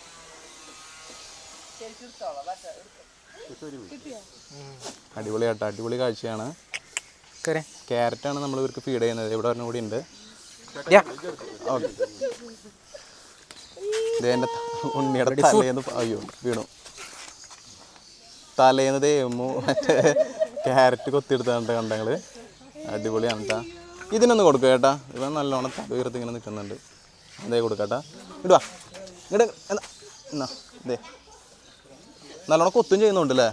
അടിപൊളിയാട്ടോ, അടിപൊളി കാഴ്ചയാണ്. ക്യാരറ്റാണ് നമ്മൾ ഇവർക്ക് ഫീഡ് ചെയ്യുന്നത്. ഇവിടെ ഒരെണ്ണം കൂടി ഉണ്ട്. ഓക്കെ, എൻ്റെ ഉണ്ണിയുടെ തലേന്ന് അയ്യോ വീണു. തലേന്നത് എമ്മു മറ്റേ ക്യാരറ്റ് കൊത്തിയെടുത്താണ്ട് കണ്ടങ്ങൾ. അടിപൊളിയാണ് കേട്ടോ. ഇതിനൊന്ന് കൊടുക്കുക കേട്ടാ. ഇവൻ നല്ലോണം ഉയർത്തി ഇങ്ങനെ നിൽക്കുന്നുണ്ട്. അതേ കൊടുക്കട്ടാ. ഇടുവാ ഇങ്ങോട്ട് എന്നാ. ഇതേ നല്ലോണം കൊത്തും ചെയ്യുന്നുണ്ടല്ലേ.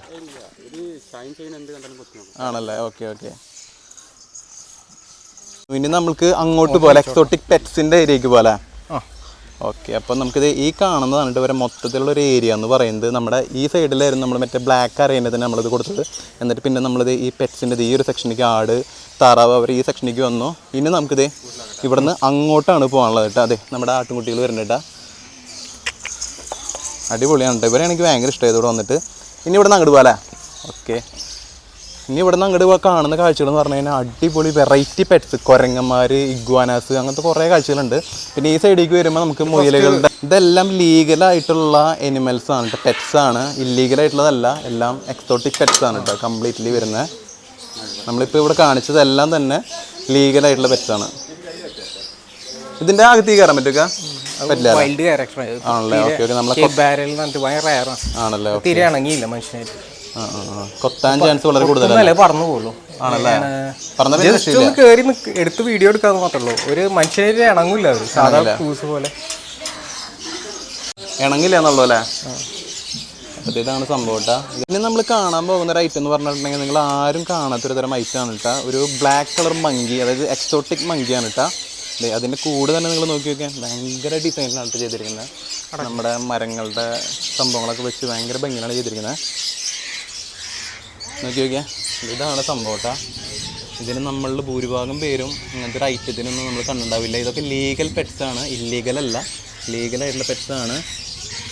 ആണല്ലേ, ഓക്കെ ഓക്കെ. ഇനി നമുക്ക് അങ്ങോട്ട് പോലെ എക്സോട്ടിക് പെറ്റ്സിൻ്റെ ഏരിയക്ക് പോലെ. ഓക്കെ, അപ്പം നമുക്കിത് ഈ കാണുന്നതാണ് ഇവരെ മൊത്തത്തിലുള്ള ഒരു ഏരിയ എന്ന് പറയുന്നത്. നമ്മുടെ ഈ സൈഡിലായിരുന്നു നമ്മൾ മറ്റേ ബ്ലാക്ക് അറേനത്തിന് നമ്മളിത് കൊടുത്തത്. എന്നിട്ട് പിന്നെ നമ്മളിത് ഈ പെറ്റ്സിൻ്റെ ഈ ഒരു സെക്ഷനിലേക്ക് ആട്, താറാവ് അവർ ഈ സെക്ഷനിലേക്ക് വന്നു. ഇനി നമുക്കിത് ഇവിടുന്ന് അങ്ങോട്ടാണ് പോകാനുള്ളത് കേട്ടോ. അതെ, നമ്മുടെ ആട്ടുംകുട്ടികൾ വരുന്നുണ്ട്. അടിപൊളിയാണ് കേട്ടോ. ഇവരെ എനിക്ക് ഭയങ്കര ഇഷ്ടമായത് ഇവിടെ വന്നിട്ട്. ഇനി ഇവിടെ നിന്ന് അങ്ങോട്ട് പോകാം. ഓക്കെ, ഇനി ഇവിടെ നിന്ന് അങ്ങോട്ട് കാണുന്ന കാഴ്ചകൾ എന്ന് പറഞ്ഞു കഴിഞ്ഞാൽ അടിപൊളി വെറൈറ്റി പെറ്റ്സ്, കുരങ്ങന്മാർ, ഇഗ്വാനാസ്, അങ്ങനത്തെ കുറേ കാഴ്ചകളുണ്ട്. പിന്നെ ഈ സൈഡിലേക്ക് വരുമ്പോൾ നമുക്ക് മുയലുകളുടെ ഇതെല്ലാം ലീഗലായിട്ടുള്ള എനിമൽസ് ആണ് കേട്ടോ, പെറ്റ്സ് ആണ്. ഇല്ലീഗലായിട്ടുള്ളതല്ല, എല്ലാം എക്സോട്ടിക് പെറ്റ്സ് ആണ് കേട്ടോ കംപ്ലീറ്റ്ലി വരുന്നത്. നമ്മളിപ്പോൾ ഇവിടെ കാണിച്ചതെല്ലാം തന്നെ ലീഗലായിട്ടുള്ള പെറ്റ്സ് ആണ്. ഇതിൻ്റെ അകത്തേക്ക് കയറാൻ പറ്റുക പറ്റില്ല ആണല്ലേ. ഓക്കെ ഓക്കെ, നമ്മളെ ആണല്ലേ. തീരെ ഇണങ്ങിയില്ല മനുഷ്യനായിട്ട്. കൊത്താൻ ചാൻസ് വളരെ കൂടുതലല്ലേ. പറന്നു പോകുള്ളൂ. ആണല്ലേ പറഞ്ഞ ജസ്റ്റ് ഒന്ന് കയറി എടുത്ത് വീഡിയോ എടുക്കാന്ന് മാത്രമേ ഉള്ളൂ. ഒരു മനുഷ്യരെ ഇണങ്ങില്ല അവർ സാധാ ക്രൂസ് പോലെ ഇണങ്ങില്ല എന്നുള്ളൂ അല്ലേ. അപ്പോൾ ഇതാണ് സംഭവം കേട്ടോ. ഇതിന് നമ്മൾ കാണാൻ പോകുന്ന ഒരു ഐറ്റം എന്ന് പറഞ്ഞിട്ടുണ്ടെങ്കിൽ നിങ്ങൾ ആരും കാണാത്തൊരു തരം ഐറ്റം ആണ് കേട്ടോ. ഒരു ബ്ലാക്ക് കളർ മങ്കി, അതായത് എക്സോട്ടിക് മങ്കിയാണ് കേട്ടോ. അതിൻ്റെ കൂടെ തന്നെ നിങ്ങൾ നോക്കി നോക്കിയാൽ ഭയങ്കര ഡിസൈനിലാണ് ചെയ്തിരിക്കുന്നത്. നമ്മുടെ മരങ്ങളുടെ സംഭവങ്ങളൊക്കെ വെച്ച് ഭയങ്കര ഭംഗിയാണ് ചെയ്തിരിക്കുന്നത്. നോക്കി നോക്കിയാൽ ഇതാണ് സംഭവം കേട്ടോ. ഇതിന് നമ്മളിൽ ഭൂരിഭാഗം പേരും ഇങ്ങനത്തെ ഒരു ഐറ്റത്തിനൊന്നും നമ്മൾ കണ്ടിട്ടുണ്ടാവില്ല. ഇതൊക്കെ ലീഗൽ പെറ്റ്സാണ്, ഇല്ലീഗലല്ല, ലീഗലായിട്ടുള്ള പെറ്റ്സാണ്.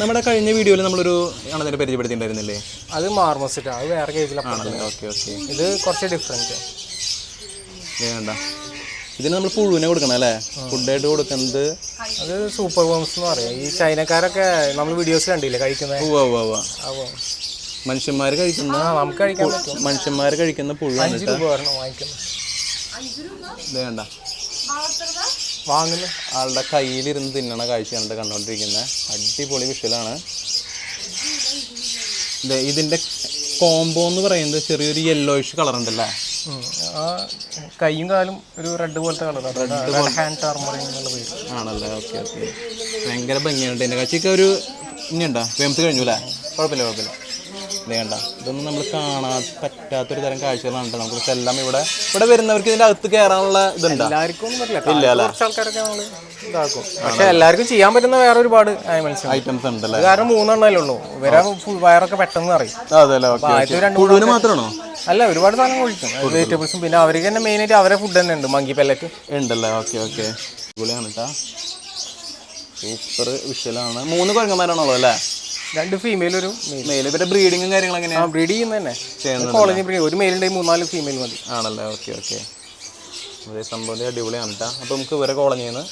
നമ്മുടെ കഴിഞ്ഞ വീഡിയോയിൽ നമ്മളൊരു ആണതിനെ പരിചയപ്പെടുത്തിയിട്ടുണ്ടായിരുന്നില്ലേ? അത് മാർമോസിറ്റ്, അത് വേറെ കേസിലാണല്ലേ. ഓക്കെ ഓക്കെ, ഇത് കുറച്ച് ഡിഫറെൻറ്റ്. വേണ്ട, ഇതിന് നമ്മൾ പുഴുവിനെ കൊടുക്കണം അല്ലേ? ഫുഡായിട്ട് കൊടുക്കുന്നത് അത് സൂപ്പർ വേംസ് എന്ന് പറയാം. ഈ ചൈനക്കാരൊക്കെ നമ്മൾ വീഡിയോസ് കണ്ടില്ലേ കഴിക്കുന്നത്. മനുഷ്യന്മാർ കഴിക്കുന്ന, നമുക്ക് കഴിക്കാൻ പറ്റും. മനുഷ്യന്മാർ കഴിക്കുന്ന പുഴുവാണ്. 5 രൂപ വരണം വാങ്ങിക്കുന്നത്. വേണ്ട, വാങ്ങുന്നു ആളുടെ കയ്യിലിരുന്ന് തിന്നണ കാഴ്ചയാണ് കണ്ടുകൊണ്ടിരിക്കുന്നത്. അടിപൊളി വിഷ്വലാണ്. ഇതിൻ്റെ കോംബോ എന്ന് പറയുന്നത് ചെറിയൊരു യെല്ലോയിഷ് കളർ ഉണ്ടല്ലേ? ആ കൈയും കാലും ഒരു റെഡ് പോലത്തെ കളർ, ഹാൻഡ് ടർമറിൻ എന്നുള്ള പേര് ആണല്ലേ. ഓക്കെ ഓക്കെ, ഭയങ്കര ഭംഗിയുണ്ട്. എൻ്റെ കാഴ്ചയൊക്കെ ഒരു ഇനിയുണ്ടോ ഫേമസ് കഴിഞ്ഞു അല്ലേ? കുഴപ്പമില്ല കുഴപ്പമില്ല. വേണ്ട, ഇതൊന്നും നമ്മൾ കാണാൻ പറ്റാത്തൊരു തരം കാഴ്ചകളാണ്. നമുക്ക് എല്ലാം ഇവിടെ വരുന്നവർക്ക് ഇതിൻ്റെ അകത്ത് കയറാനുള്ള ഇതുണ്ട്. എല്ലാവർക്കും ഒന്നും പറ്റില്ല, കുറച്ച് ആൾക്കാരൊക്കെ നമ്മൾ ഇതാക്കും. പക്ഷെ എല്ലാവർക്കും ചെയ്യാൻ പറ്റുന്ന വേറെ ഒരുപാട് ഐറ്റംസ് ഉണ്ടല്ലേ? കാരണം 3 എണ്ണല്ലേ ഉള്ളൂ. ഇവരെ വയറൊക്കെ പെട്ടെന്ന് അറിയും. പുഴുവിന് മാത്രമാണോ? അല്ല, ഒരുപാട് സാധനം കഴിക്കും, വെജിറ്റബിൾസും. പിന്നെ അവർക്ക് തന്നെ മെയിനായിട്ട് അവരെ ഫുഡ് തന്നെ ഉണ്ട്, മങ്കി പെല്ലറ്റ് ഉണ്ടല്ലേ? ഓക്കെ ഓക്കെ, അടിപൊളിയാണ് കേട്ടോ. സൂപ്പർ വിഷ്വലാണ്. 3 കുരങ്ങന്മാരാണുള്ളത് അല്ലേ? 2 ഫീമെയിൽ, ഒരു മെയിൽ. ഇവരുടെ ബ്രീഡിങ്ങും കാര്യങ്ങളും എങ്ങനെയാണ്? ബ്രീഡ് ചെയ്യുന്നത് തന്നെ കോളനി ബ്രീഡ്. ഒരു മെയിൽ ഉണ്ടെങ്കിൽ 3-4 ഫീമെയിൽ മതി. ആണല്ലേ? ഓക്കെ ഓക്കെ, അതേ സംഭവം അടിപൊളിയാണ് കേട്ടോ. അപ്പോൾ നമുക്ക് ഇവരെ കോളനിയിൽ നിന്ന്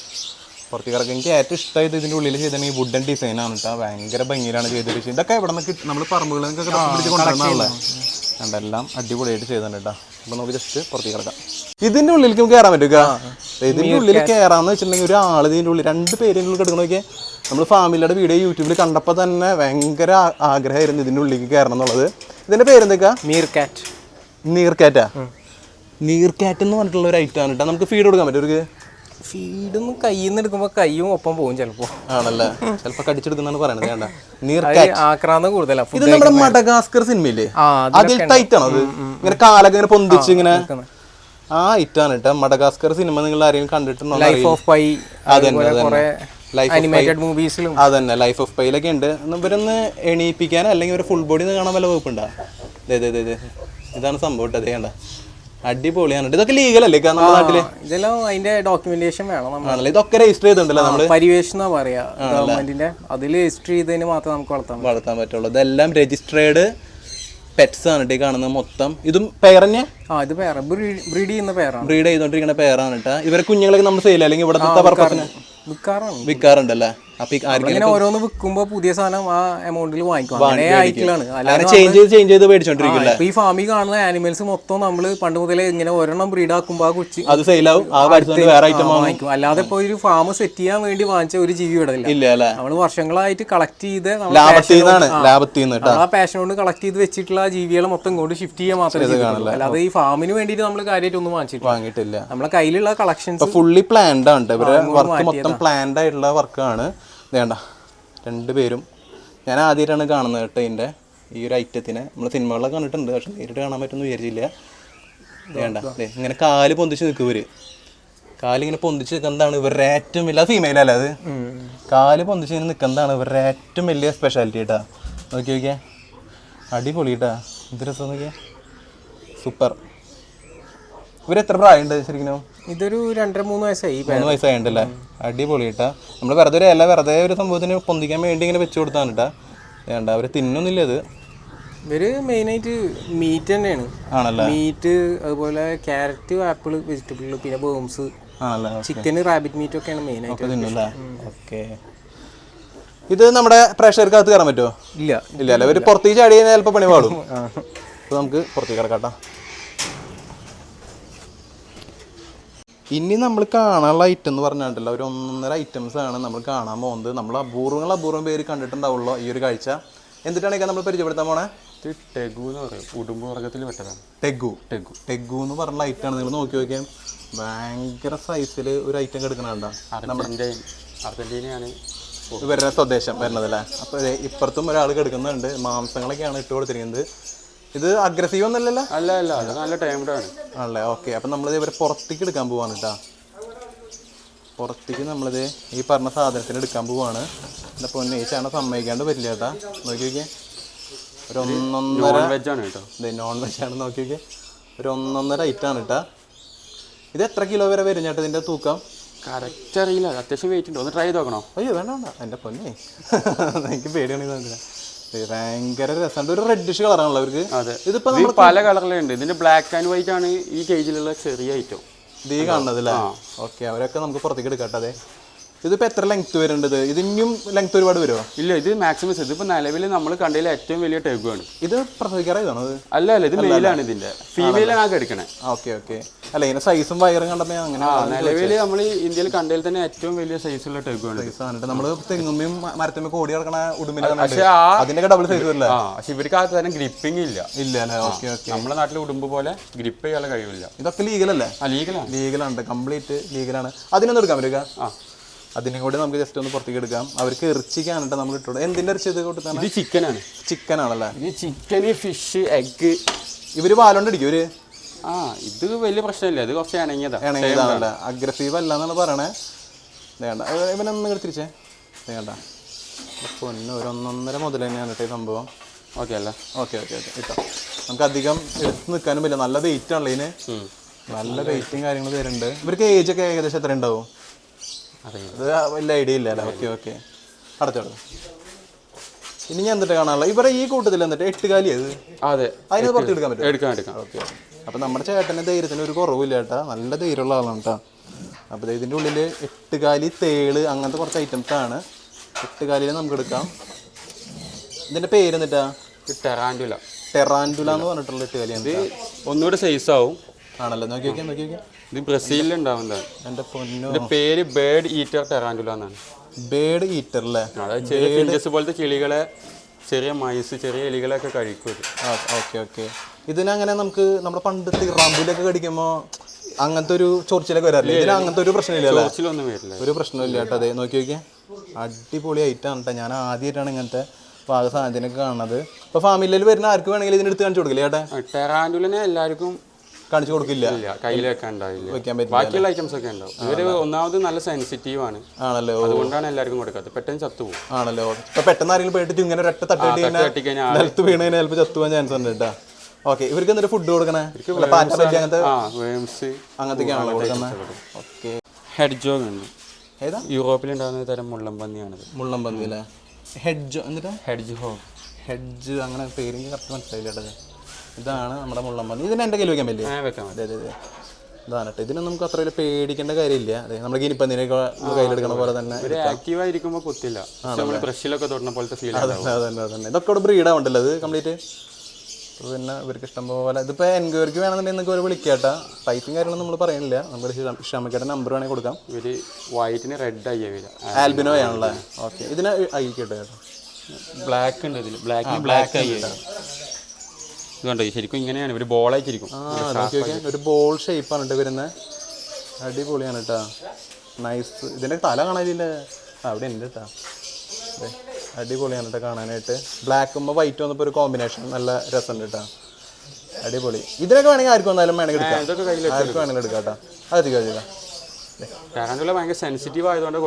പുറത്തേക്ക് ഇറക്കി. എനിക്ക് ഏറ്റവും ഇഷ്ടമായത് ഇതിൻ്റെ ഉള്ളിൽ ചെയ്തിട്ടുണ്ടെങ്കിൽ വുഡൻ ഡിസൈനാണ് കേട്ടോ. ഭയങ്കര ഭംഗിയിലാണ് ചെയ്തിരിക്കുന്നത്. ഇതൊക്കെ ഇവിടെ നിന്ന് നമ്മൾ പറമ്പുകളിൽ നിന്നൊക്കെ പിടിച്ച് കൊണ്ടുവരുന്നതാണല്ലേ? കണ്ടെല്ലാം അടിപൊളിയായിട്ട് ചെയ്തിട്ടുണ്ട് കേട്ടോ. അപ്പോൾ നമുക്ക് ജസ്റ്റ് പുറത്തേക്ക് ഇറക്കാം. ഇതിൻ്റെ ഉള്ളിലേക്ക് നമുക്ക് കയറാൻ പറ്റുക. ഇതിൻ്റെ ഉള്ളിൽ കയറാമെന്ന് വെച്ചിട്ടുണ്ടെങ്കിൽ ഒരാൾ ഇതിൻ്റെ ഉള്ളിൽ 2 പേരിൻ്റെ ഉള്ളിൽ കിടക്കണ നോക്കിയാൽ നമ്മൾ ഫാമിലിയുടെ വീഡിയോ യൂട്യൂബിൽ കണ്ടപ്പോൾ തന്നെ ഭയങ്കര ആഗ്രഹമായിരുന്നു ഇതിൻ്റെ ഉള്ളിലേക്ക് കയറണം എന്നുള്ളത്. ഇതിൻ്റെ പേരെന്തൊക്കെയാ? മീർകാറ്റ്. നീർക്കാറ്റാ? നീർക്കാറ്റ് എന്ന് പറഞ്ഞിട്ടുള്ള ഒരു ഐറ്റമാണ് കേട്ടോ. നമുക്ക് ഫീഡ് കൊടുക്കാൻ പറ്റും? ഒരു ഫീഡൊന്നും കയ്യിൽ നിന്ന് എടുക്കുമ്പോൾ കയ്യും ഒപ്പം പോകും ചിലപ്പോൾ. ആണല്ലേ? ചിലപ്പോൾ കടിച്ചെടുക്കുന്നതാണ് പറയണത്. വേണ്ട, നീർക്കാറ്റ് ആക്രാന്തം കൂടുതലാണ്. ഇത് നമ്മുടെ മഡഗാസ്കർ സിനിമയില്ലേ അതിൽ ടൈറ്റാണോ? അത് ഇങ്ങനെ കാലൊക്കെ ഇങ്ങനെ പൊന്തിച്ച് ഇങ്ങനെ ആ ഐറ്റാണ് കേട്ടോ. മഡഗാസ്കർ സിനിമ നിങ്ങൾ ആരെങ്കിലും കണ്ടിട്ടുണ്ടോ? ലൈഫ് ഓഫ് പൈ, അനിമേറ്റഡ് മൂവീസിലും അതന്നെ, ലൈഫ് ഓഫ് പൈയിലൊക്കെ ഉണ്ട്. ഇവരൊന്ന് എണീപ്പിക്കാൻ അല്ലെങ്കിൽ ഒരു ഫുൾ ബോഡി കാണാൻ വല്ല വകുപ്പുണ്ടോ? ഇതാണ് സംഭവം കേട്ടോ. അതേ കണ്ട, അടിപൊളിയാണ്. ഇതൊക്കെ ലീഗൽ അല്ലേ നമ്മുടെ നാട്ടില്? ഇതെല്ലാം അതിന്റെ ഡോക്യുമെന്റേഷൻ വേണം. ഇതൊക്കെ രജിസ്റ്റർ ചെയ്തിട്ടുണ്ടല്ലോ നമ്മള്? പരിവേഷ് എന്നാ പറയാ ഗവൺമെന്റിന്റെ. അതിൽ രജിസ്റ്റർ ചെയ്തതിന് മാത്രമേ നമുക്ക് വളർത്താൻ പറ്റുള്ളൂ. ഇതെല്ലാം രജിസ്ട്രേഡ് പെറ്റ്സ് ആണ് കേട്ടോ കാണുന്നത് മൊത്തം. ഇതും പെയറന്നെ? ഇത് പെയർ, ബ്രീഡ് ചെയ്യുന്ന പെയറാണ്, ബ്രീഡ് ചെയ്തോണ്ടിരിക്കുന്ന പെയറാണ് കേട്ടോ. ഇവരെ കുഞ്ഞുങ്ങളൊക്കെ നമ്മൾ സെയിൽ അല്ലെങ്കിൽ ഇവിടുത്തെ പർപ്പസിന് വിൽക്കാറുണ്ടല്ലേ? അപ്പൊ ഇങ്ങനെ ഓരോന്ന് വിൽക്കുമ്പോ പുതിയ സാധനം ആ എമൗണ്ടിൽ വാങ്ങിക്കും. ചേഞ്ച് ചെയ്ത് മേടിച്ചോണ്ടിരിക്കില്ല. ഈ ഫാമിൽ കാണുന്ന ആനിമൽസ് മൊത്തം നമ്മൾ പണ്ട് മുതലേ ഇങ്ങനെ ഒരെണ്ണം ബ്രീഡ് ആക്കുമ്പോ ആ കുച്ചി അത് സെയിലാവും, വേറെ ഐറ്റം വാങ്ങിക്കും. അല്ലാതെ ഇപ്പൊ ഒരു ഫാം സെറ്റ് ചെയ്യാൻ വേണ്ടി വാങ്ങിച്ച ഒരു ജീവി ഇല്ല. നമ്മള് വർഷങ്ങളായിട്ട് കളക്ട് ചെയ്ത് ആ പാഷൻ കൊണ്ട് കളക്ട് ചെയ്ത് വെച്ചിട്ടുള്ള ജീവികളെ മൊത്തം കൊണ്ട് ഷിഫ്റ്റ് ചെയ്യാൻ മാത്രമേ. അല്ലാതെ ഈ ഫാമിന് വേണ്ടിട്ട് നമ്മൾ കാര്യമായിട്ട് ഒന്നും വാങ്ങിയിട്ടില്ല. നമ്മളെ കയ്യിലുള്ള കളക്ഷൻസ് ഫുള്ളി പ്ലാൻഡ് ആണ്. ഇവരെ വർക്ക് മൊത്തം പ്ലാൻഡ് ആയിട്ടുള്ള വർക്കാണ്. വേണ്ട, 2 പേരും ഞാൻ ആദ്യമായിട്ടാണ് കാണുന്നത് കേട്ടോ. ഇതിൻ്റെ ഈ ഒരു ഐറ്റത്തിനെ നമ്മൾ സിനിമകളിലൊക്കെ കണ്ടിട്ടുണ്ട്, പക്ഷെ നേരിട്ട് കാണാൻ പറ്റുമെന്ന് വിചാരിച്ചില്ല. വേണ്ട, ഇങ്ങനെ കാല് പൊന്തിച്ച് നിൽക്കും ഇവർ. കാലിങ്ങനെ പൊന്തിച്ച് നിൽക്കുന്നതാണ് ഇവരുടെ ഏറ്റവും വലിയ, ഫീമെയിലല്ലേ അത്? കാല് പൊന്തിച്ച് ഇങ്ങനെ നിൽക്കുന്നതാണ് ഇവരുടെ ഏറ്റവും വലിയ സ്പെഷ്യാലിറ്റി കേട്ടാ. നോക്കി നോക്കിയാൽ അടിപൊളി കേട്ടാ. ഇത് രസം നോക്കിയാൽ സൂപ്പർ. ഇവരെത്ര പ്രായമുണ്ട് ശരിക്കും? ഇതൊരു 2-3 വയസ്സായി. 3 വയസ്സായിട്ടുണ്ടല്ലേ? അടിപൊളി കേട്ടാ. നമ്മൾ വെറുതെ ഒരു സംഭവത്തിന് പൊന്തിക്കാൻ വേണ്ടി ഇങ്ങനെ വെച്ച് കൊടുത്താണ് കേട്ടാ. വേണ്ട, അവർ തിന്നൊന്നുമില്ല. അത് ഇവര് മെയിനായിട്ട് മീറ്റ് തന്നെയാണ്. ആണല്ലേ? മീറ്റ്, അതുപോലെ ക്യാരറ്റ്, ആപ്പിൾ, വെജിറ്റബിൾ, പിന്നെ ബേംസ്, ആണല്ലേ? ചിക്കന്, റാബിറ്റ് മീറ്റ് ഒക്കെയാണ് മെയിനായിട്ട് തിന്നല്ലേ? ഓക്കെ. ഇത് നമ്മുടെ പ്രേക്ഷകർക്കകത്ത് കയറാൻ പറ്റുമോ? ഇല്ല അല്ലേ? ഇവർ പുറത്തേക്ക് ചാടി കഴിഞ്ഞാൽ ചിലപ്പോൾ പണി പാടും. അപ്പോൾ നമുക്ക് പുറത്തേക്ക് കിടക്കാട്ടോ. ഇനി നമ്മൾ കാണാനുള്ള ഐറ്റം എന്ന് പറഞ്ഞിട്ടുണ്ടല്ലോ, ഒരു 1.5 ഐറ്റംസ് ആണ് നമ്മൾ കാണാൻ പോകുന്നത്. നമ്മൾ അപൂർവം പേര് കണ്ടിട്ടുണ്ടാവുള്ളൂ ഈ ഒരു കാഴ്ച. എന്നിട്ടാണ് നമ്മൾ പരിചയപ്പെടുത്താൻ പോണേ. ഇത് ടെഗു എന്ന് പറയും, ഉടുമ്പ് വർഗത്തിൽ പെട്ടതാണ്. ടെഗു ടെഗു ടെഗു എന്ന് പറഞ്ഞ ഐറ്റാണ്. നിങ്ങൾ നോക്കി നോക്കിയാൽ ഭയങ്കര സൈസിൽ ഒരു ഐറ്റം കിടക്കണണ്ട. അർജന്റീനയാണ് ഇവരുടെ സ്വദേശം വരുന്നതല്ലേ. അപ്പോൾ ഇപ്പുറത്തും ഒരാൾ കിടക്കുന്നുണ്ട്. മാംസങ്ങളൊക്കെയാണ് ഇട്ട് കൊടുത്തിരിക്കുന്നത്. ഇത് അഗ്രസീവ് ഒന്നല്ലല്ലോ? അല്ല അല്ല, അത് നല്ല ടൈംഡാണ് ആണല്ലേ. ഓക്കെ, അപ്പം നമ്മളിത് ഇവരെ പുറത്തേക്ക് എടുക്കാൻ പോവാണ് കേട്ടോ. പുറത്തേക്ക് നമ്മളിത് ഈ പറഞ്ഞ സാധനത്തിന് എടുക്കാൻ പോവാണ്. എൻ്റെ പൊന്നെ, ഈ ചേട്ടൻ സമ്മതിക്കാണ്ട് പറ്റില്ല കേട്ടാ. നോക്കി നോക്കിയേ, ഒരു ഒന്നൊന്നര വെജാണ് കേട്ടോ. ഇത് നോൺ വെജാണ്. നോക്കി നോക്കിയേ, ഒരു ഒന്നൊന്നര ഐറ്റാണ് കേട്ടാ. ഇത് എത്ര കിലോ വരെ വരും ചേട്ടാ ഇതിൻ്റെ തൂക്കം? കറക്റ്റ് അറിയില്ല, അത്യാവശ്യം വെയിറ്റ് ഉണ്ട്. ഒന്ന് ട്രൈ ചെയ്ത് നോക്കണോ? അയ്യോ വേണ്ട വേണ്ട, എൻ്റെ പൊന്നെ എനിക്ക് പേടിയാണെങ്കിൽ ഭയങ്കര രസമുണ്ട്. ഒരു റെഡിഷ് കളറാണല്ലോ അവർക്ക്. അതെ, ഇതിപ്പോ പല കളറിലുണ്ട്. ഇതിന്റെ ബ്ലാക്ക് ആൻഡ് വൈറ്റ് ആണ് ഈ കേജിലുള്ള ചെറിയ ഐറ്റം. ഇത് ഈ കാണുന്നത് അല്ലേ? ഓക്കെ, അവരൊക്കെ നമുക്ക് പുറത്തേക്ക് എടുക്കട്ടെ. അതെ, ഇതിപ്പോൾ എത്ര ലെങ്ത് വരുന്നുണ്ട്? ഇത് ഇനിയും ലെങ്ത് ഒരുപാട് വരുമോ? ഇല്ല, ഇത് മാക്സിമം. ഇതിപ്പോൾ നിലവിൽ നമ്മൾ കണ്ടതിൽ ഏറ്റവും വലിയ ടെഗു ആണ്. ഇത് പ്രസവിക്കാറായതാണോ? അത് അല്ല അല്ല, ഇത് മെയിലാണ്. ഇതിന്റെ ഫീമെയിലാണ് ആകെ എടുക്കണേ. Okay okay. അല്ല, ഇതിന്റെ സൈസും വയറും കണ്ടപ്പോൾ അങ്ങനെ നിലവിൽ നമ്മൾ ഇന്ത്യയിൽ കണ്ടതിൽ തന്നെ ഏറ്റവും വലിയ സൈസുള്ള ടെഗു ആണ്. നമ്മൾ തെങ്ങുമ്മയും മരത്തുമ്മയും കോടി കിടക്കണ ഉടുമ്പിനെ പക്ഷേ അതിന്റെ ഡബിൾ സൈസ് വരില്ല. പക്ഷെ ഇവർക്ക് ആ തന്നെ ഗ്രിപ്പിംഗ് ഇല്ല. ഇല്ല അല്ലേ? Okay okay. നമ്മുടെ നാട്ടിലെ ഉടുമ്പ് പോലെ ഗ്രിപ്പ് ചെയ്യാനുള്ള കഴിവില്ല. ഇതൊക്കെ ലീഗലല്ലേ? ലീഗലാണ്. ലീഗലാണ്, കംപ്ലീറ്റ് ലീഗലാണ്. അതിനൊന്നും എടുക്കാൻ പറ്റുക? അതിനെ കൂടി നമുക്ക് ജസ്റ്റ് ഒന്ന് പുറത്തേക്ക് എടുക്കാം. അവർക്ക് ഇറച്ചിക്കാണ് കേട്ടോ നമ്മൾ ഇട്ടോളൂ. എന്തിന്റെ ഇറച്ചി ഇത് കൊടുത്താണ്? ഇത് ചിക്കനാണ്. ചിക്കനാണല്ലേ? ഇത് ചിക്കന്, ഫിഷ്, എഗ്. ഇവര് പാലോണ്ട് അടിക്കും ഇവര്? ഇത് വലിയ പ്രശ്നമില്ല. ഇത് കുറച്ച് ഇണങ്ങിയതാണല്ലേ, അഗ്രസീവ് അല്ല എന്നാണ് പറയണേ. വേണ്ട, ഇവനൊന്നും തിരിച്ചേ വേണ്ട. പൊന്ന്, ഒരു ഒന്നൊന്നര മുതൽ തന്നെയാണ് കേട്ടോ ഈ സംഭവം. ഓക്കെ അല്ല? ഓക്കെ ഓക്കെ ഓക്കെ ഇട്ടോ. നമുക്ക് അധികം എടുത്ത് നിൽക്കാനും പറ്റില്ല. നല്ല വെയിറ്റ് ആണല്ലോ ഇതിന്. നല്ല വെയിറ്റും കാര്യങ്ങളും വരുന്നുണ്ട്. ഇവർക്ക് ഏജ് ഒക്കെ ഏകദേശം എത്ര ഉണ്ടാവും? അത് വലിയ ഐഡിയ ഇല്ല അല്ലേ? ഓക്കെ ഓക്കെ, അടച്ചോളൂ. ഇനി ഞാൻ എന്നിട്ട് കാണാനുള്ള ഇവരെ ഈ കൂട്ടത്തിൽ എന്നിട്ട് 8 കാലി അത്. അതെ, അതിന് പുറത്ത് എടുക്കാൻ പറ്റും? എടുക്കാം. ഓക്കെ. അപ്പം നമ്മുടെ ചേട്ടൻ്റെ ധൈര്യത്തിന് ഒരു കുറവില്ല കേട്ടാ. നല്ല ധൈര്യമുള്ള ആളാണ് കേട്ടോ. അപ്പോൾ ഇതിൻ്റെ ഉള്ളിൽ 8 കാലി, തേള്, അങ്ങനത്തെ കുറച്ച് ഐറ്റംസ് ആണ്. 8 കാലിയിൽ നമുക്ക് എടുക്കാം. ഇതിൻ്റെ പേര് എന്നിട്ടാ? ടെറാൻഡുല. ടെറാൻഡുല എന്ന് പറഞ്ഞിട്ടുള്ള 8 കാലിയാണ്. ഇത് ഒന്നുകൂടെ സൈസ് ആവും. ആണല്ലോ? നോക്കി നോക്കിയാൽ നോക്കി നോക്കിയാൽ. ഇത് ബ്രസീലിൽ ഉണ്ടാവുന്നതാണ്. എൻ്റെ പൊന്നോ, ഇതിന്റെ പേര് ബേർഡ് ഈറ്റർ ടെറാൻഡുല എന്നാണ്. ബേർഡ് ഈറ്റർ അല്ലേ? അതായത് ചെറിയ ഫിഞ്ചസ് പോലത്തെ കിളികളെ, ചെറിയ മൈസ്, ചെറിയ എലികളെയൊക്കെ കഴിക്കും. Okay okay. ഇതിനങ്ങനെ നമുക്ക് നമ്മുടെ പണ്ടത്തെ റംബിലൊക്കെ കടിക്കുമ്പോൾ അങ്ങനത്തെ ഒരു ചൊറിച്ചിലൊക്കെ വരാറില്ല. ഇതിന് അങ്ങനത്തെ ഒരു പ്രശ്നമില്ല? ചൊറിച്ചിലൊന്നും വരില്ല, ഒരു പ്രശ്നമില്ല കേട്ടോ. അതെ, നോക്കി നോക്കിയാൽ അടിപൊളി ഐറ്റാണ് കേട്ടോ. ഞാൻ ആദ്യമായിട്ടാണ് ഇങ്ങനത്തെ പാക സാധനത്തിനൊക്കെ കാണുന്നത്. ഇപ്പോൾ ഫാമിലിയിൽ വരുന്ന ആർക്ക് വേണമെങ്കിലും ഇതിനെടുത്ത് കാണിച്ചു കൊടുക്കില്ല ചേട്ടാ? ടെറാൻഡുലിനെ എല്ലാവർക്കും കാണിച്ചു കൊടുക്കില്ല, കയ്യിൽ വെക്കാൻ ഉണ്ടാവില്ല. വെക്കാൻ പറ്റില്ല. ബാക്കിയുള്ള ഐറ്റംസ് ഒക്കെ ഉണ്ടാവും. ഇവര് ഒന്നാമത് നല്ല സെൻസിറ്റീവ് ആണ്. ആണല്ലോ? അതുകൊണ്ടാണ് എല്ലാവർക്കും കൊടുക്കാത്തത്. പെട്ടെന്ന് ചത്തുപോകും. ആണല്ലോ? ഇപ്പൊ പെട്ടെന്ന് ആരെങ്കിലും പോയിട്ട് ഇങ്ങനെ ഒരൊറ്റ തട്ടിട്ട് നിലത്ത് വീണ് കഴിഞ്ഞാൽ ചിലപ്പോൾ ചത്തുപോകാൻ ചാൻസ് ഉണ്ട് കേട്ടോ. ഓക്കെ. ഇവർക്ക് എന്നിട്ട് ഫുഡ് കൊടുക്കണേ? അങ്ങനത്തെയൊക്കെയാണല്ലോ കൊടുക്കുന്നത്? ഓക്കെ. ഹെഡ്ജോഗ് ഉണ്ട്. ഏതാ? യൂറോപ്പിലുണ്ടാകുന്ന തരം മുള്ളംപന്നിയാണിത്. മുള്ളംപന്നി അല്ലേ? ഹെഡ്ജോ എന്നിട്ട്? Hedge Hoeg. ഹെഡ്ജ്, അങ്ങനെ പേര് കറക്റ്റ് മനസ്സിലായില്ല കേട്ടത്. ഇതാണ് നമ്മുടെ മുള്ളംപന്നി. ഇതിന് എൻ്റെ കയ്യിൽ വെക്കാൻ പറ്റില്ലേ? വെക്കാൻ പറ്റും. അതെ അതെ അതെ, ഇതാണ് കേട്ടോ. ഇതിനൊന്നും നമുക്ക് അത്ര വലിയ പേടിക്കേണ്ട കാര്യമില്ല. അതെ, നമ്മൾ ഗിനിപ്പന്നിനൊക്കെ കയ്യിലെടുക്കണ പോലെ തന്നെ. ആക്റ്റീവ് ആയിരിക്കുമ്പോൾ കുത്തില്ല. നമ്മൾ ബ്രഷിലൊക്കെ തൊടുന്ന പോലത്തെ ഫീൽ. അതന്നെ. ഇതൊക്കെ ഇവിടെ ബ്രീഡാവുണ്ടല്ലോ അത് കംപ്ലീറ്റ്. പിന്നെ ഇവർക്ക് ഇഷ്ടം പോലെ. ഇതിപ്പോൾ എൻക്വയറിക്ക് വേണമെന്നുണ്ടെങ്കിൽ നിങ്ങൾക്ക് ഒരു വിളിക്കാട്ടാ. പ്രൈസും കാര്യങ്ങളൊന്നും നമ്മൾ പറയുന്നില്ല. നമുക്ക് ഷമക്കയുടെ നമ്പർ വേണമെങ്കിൽ കൊടുക്കാം. ഇവര് വൈറ്റിന് റെഡ് ആയി വരിക. ആൽബിനോ ആണല്ലേ? ഓക്കെ. ഇതിന് അയക്കട്ടെ കേട്ടോ. ബ്ലാക്ക് ഉണ്ട് ഇതിൽ. ബ്ലാക്ക് ആയി ഇതുണ്ടോ? ശരിക്കും ഇങ്ങനെയാണ് ഇവര് ബോളായിട്ടിരിക്കും. ഒരു ബോൾ ഷേപ്പാണ് കേട്ടോ വരുന്നത്. അടിപൊളിയാണ് കേട്ടോ. നൈസ്. ഇതിൻ്റെ തല കാണാനില്ല. അവിടെ ഉണ്ട് കേട്ടോ. അതെ, അടിപൊളിയാണ് കേട്ടോ കാണാനായിട്ട്. ബ്ലാക്കുമ്പോൾ വൈറ്റ് വന്നപ്പോൾ ഒരു കോമ്പിനേഷൻ നല്ല രസമുണ്ട് കേട്ടോ. അടിപൊളി. ഇതിനൊക്കെ വേണമെങ്കിൽ ആർക്കും വന്നാലും വേണമെങ്കിൽ എടുക്കാം. ആർക്കും വേണമെങ്കിലും എടുക്കാം കേട്ടോ. അത് കഴിയില്ല. ടെറാൻഡുല ഭയങ്കര സെൻസിറ്റീവ് ആയതുകൊണ്ട്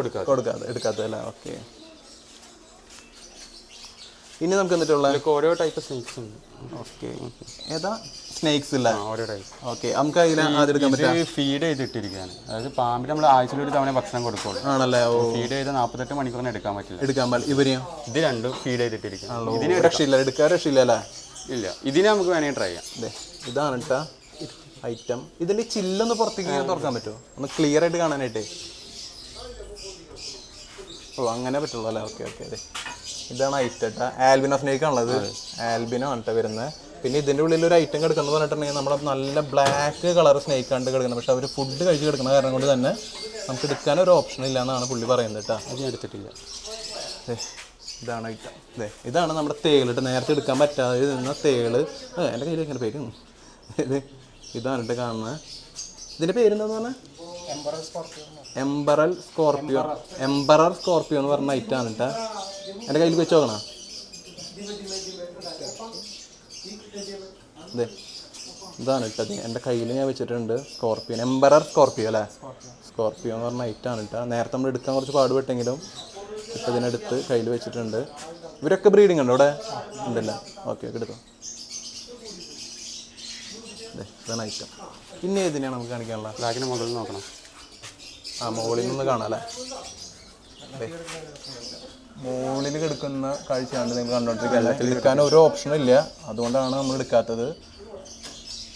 എടുക്കാത്തല്ലേ? ഓക്കെ. ഇനി നമുക്ക് എന്നിട്ടുള്ള ഓരോ ടൈപ്പ് സ്നേക്സ് ഉണ്ട്. ഓക്കെ. ഏതാ? സ്നേക്സ് ഇല്ല? ഓരോ ടൈപ്പ്. ഓക്കെ. നമുക്ക് അതിൽ അതെടുക്കാൻ പറ്റും. ഫീഡ് ചെയ്തിട്ടിരിക്കുകയാണ്. അതായത് പാമ്പിന് നമ്മൾ ആഴ്ചയിൽ ഒരു തവണ ഭക്ഷണം കൊടുക്കുള്ളൂ. ആണല്ലേ? ഫീഡ് ചെയ്ത് 48 മണിക്കൂറിന് എടുക്കാൻ പറ്റില്ല. ഇവരെയോ? ഇത് രണ്ടും ഫീഡ് ചെയ്തിട്ടിരിക്കുകയാണ്. ഇതിന് രക്ഷയില്ല, എടുക്കാൻ രക്ഷയില്ല അല്ലേ? ഇല്ല, ഇതിനെ നമുക്ക് വേണമെങ്കിൽ ട്രൈ ചെയ്യാം. അതെ, ഇതാണ് കേട്ടോ ഐറ്റം. ഇതിൻ്റെ ചില്ലൊന്ന് പുറത്തേക്ക് തുറക്കാൻ പറ്റുമോ? ഒന്ന് ക്ലിയർ ആയിട്ട് കാണാനായിട്ട്. ഓ, അങ്ങനെ പറ്റുള്ളൂ അല്ലേ? Okay okay. അതെ, ഇതാണ് ഐറ്റം കേട്ടോ. ആൽബിനോ സ്നേക്ക് ആണുള്ളത്. ആൽബിനോ ആണ് കേട്ടോ വരുന്നത്. പിന്നെ ഇതിൻ്റെ ഉള്ളിൽ ഒരു ഐറ്റം കിടക്കുന്നത് പറഞ്ഞിട്ടുണ്ടെങ്കിൽ നമ്മുടെ നല്ല ബ്ലാക്ക് കളർ സ്നേക്ക് ആണ് കിടക്കുന്നത്. പക്ഷെ അവർ ഫുഡ് കഴിച്ച് കിടക്കുന്ന കാരണം കൊണ്ട് തന്നെ നമുക്ക് എടുക്കാനൊരു ഓപ്ഷൻ ഇല്ല എന്നാണ് പുള്ളി പറയുന്നത് കേട്ടോ. അത് എടുത്തിട്ടില്ല. ഇതാണ് ഐറ്റം. ഇതാണ് നമ്മുടെ തേളിട്ട് നേരത്തെ എടുക്കാൻ പറ്റാതെ നിന്ന തേള്. എൻ്റെ കയ്യിൽ ഇങ്ങനെ പേര് ഇതാണ് ഇട്ട് കാണുന്നത്. ഇതിൻ്റെ പേരെന്താന്ന് പറഞ്ഞാൽ എംബറൽ സ്കോർപ്പിയോ എന്ന് പറഞ്ഞ ഐറ്റാണ് കേട്ടോ. എൻ്റെ കയ്യിൽ വെച്ച് നോക്കണം. ഇതാണ് ഇട്ടത് എൻ്റെ കയ്യിൽ ഞാൻ വെച്ചിട്ടുണ്ട്. സ്കോർപ്പിയോ അല്ലേ? സ്കോർപ്പിയോ എന്ന് പറഞ്ഞ ഐറ്റാണ് കേട്ടോ. നേരത്തെ നമ്മൾ എടുക്കാൻ കുറച്ച് പാടുപെട്ടെങ്കിലും ഇപ്പം ഇതിനെടുത്ത് കയ്യിൽ വെച്ചിട്ടുണ്ട്. ഇവരൊക്കെ ബ്രീഡിങ് ഉണ്ടോ ഇവിടെ? ഉണ്ടല്ലോ. ഓക്കെ എടുത്തോ. ഇതാണ് ഐറ്റം. പിന്നെ ഏതിനെയാണ് നമുക്ക് കാണിക്കാനുള്ളത്? ബ്ലാക്കിന് മുകളിൽ നോക്കണം. മുകളിൽ നിന്ന് കാണാം അല്ലേ? മുകളിൽ കിടക്കുന്ന കാഴ്ചയാണ് നിങ്ങൾ കണ്ടോണ്ടിരിക്കുക. എടുക്കാൻ ഒരു ഓപ്ഷനും ഇല്ല, അതുകൊണ്ടാണ് നമ്മൾ എടുക്കാത്തത്.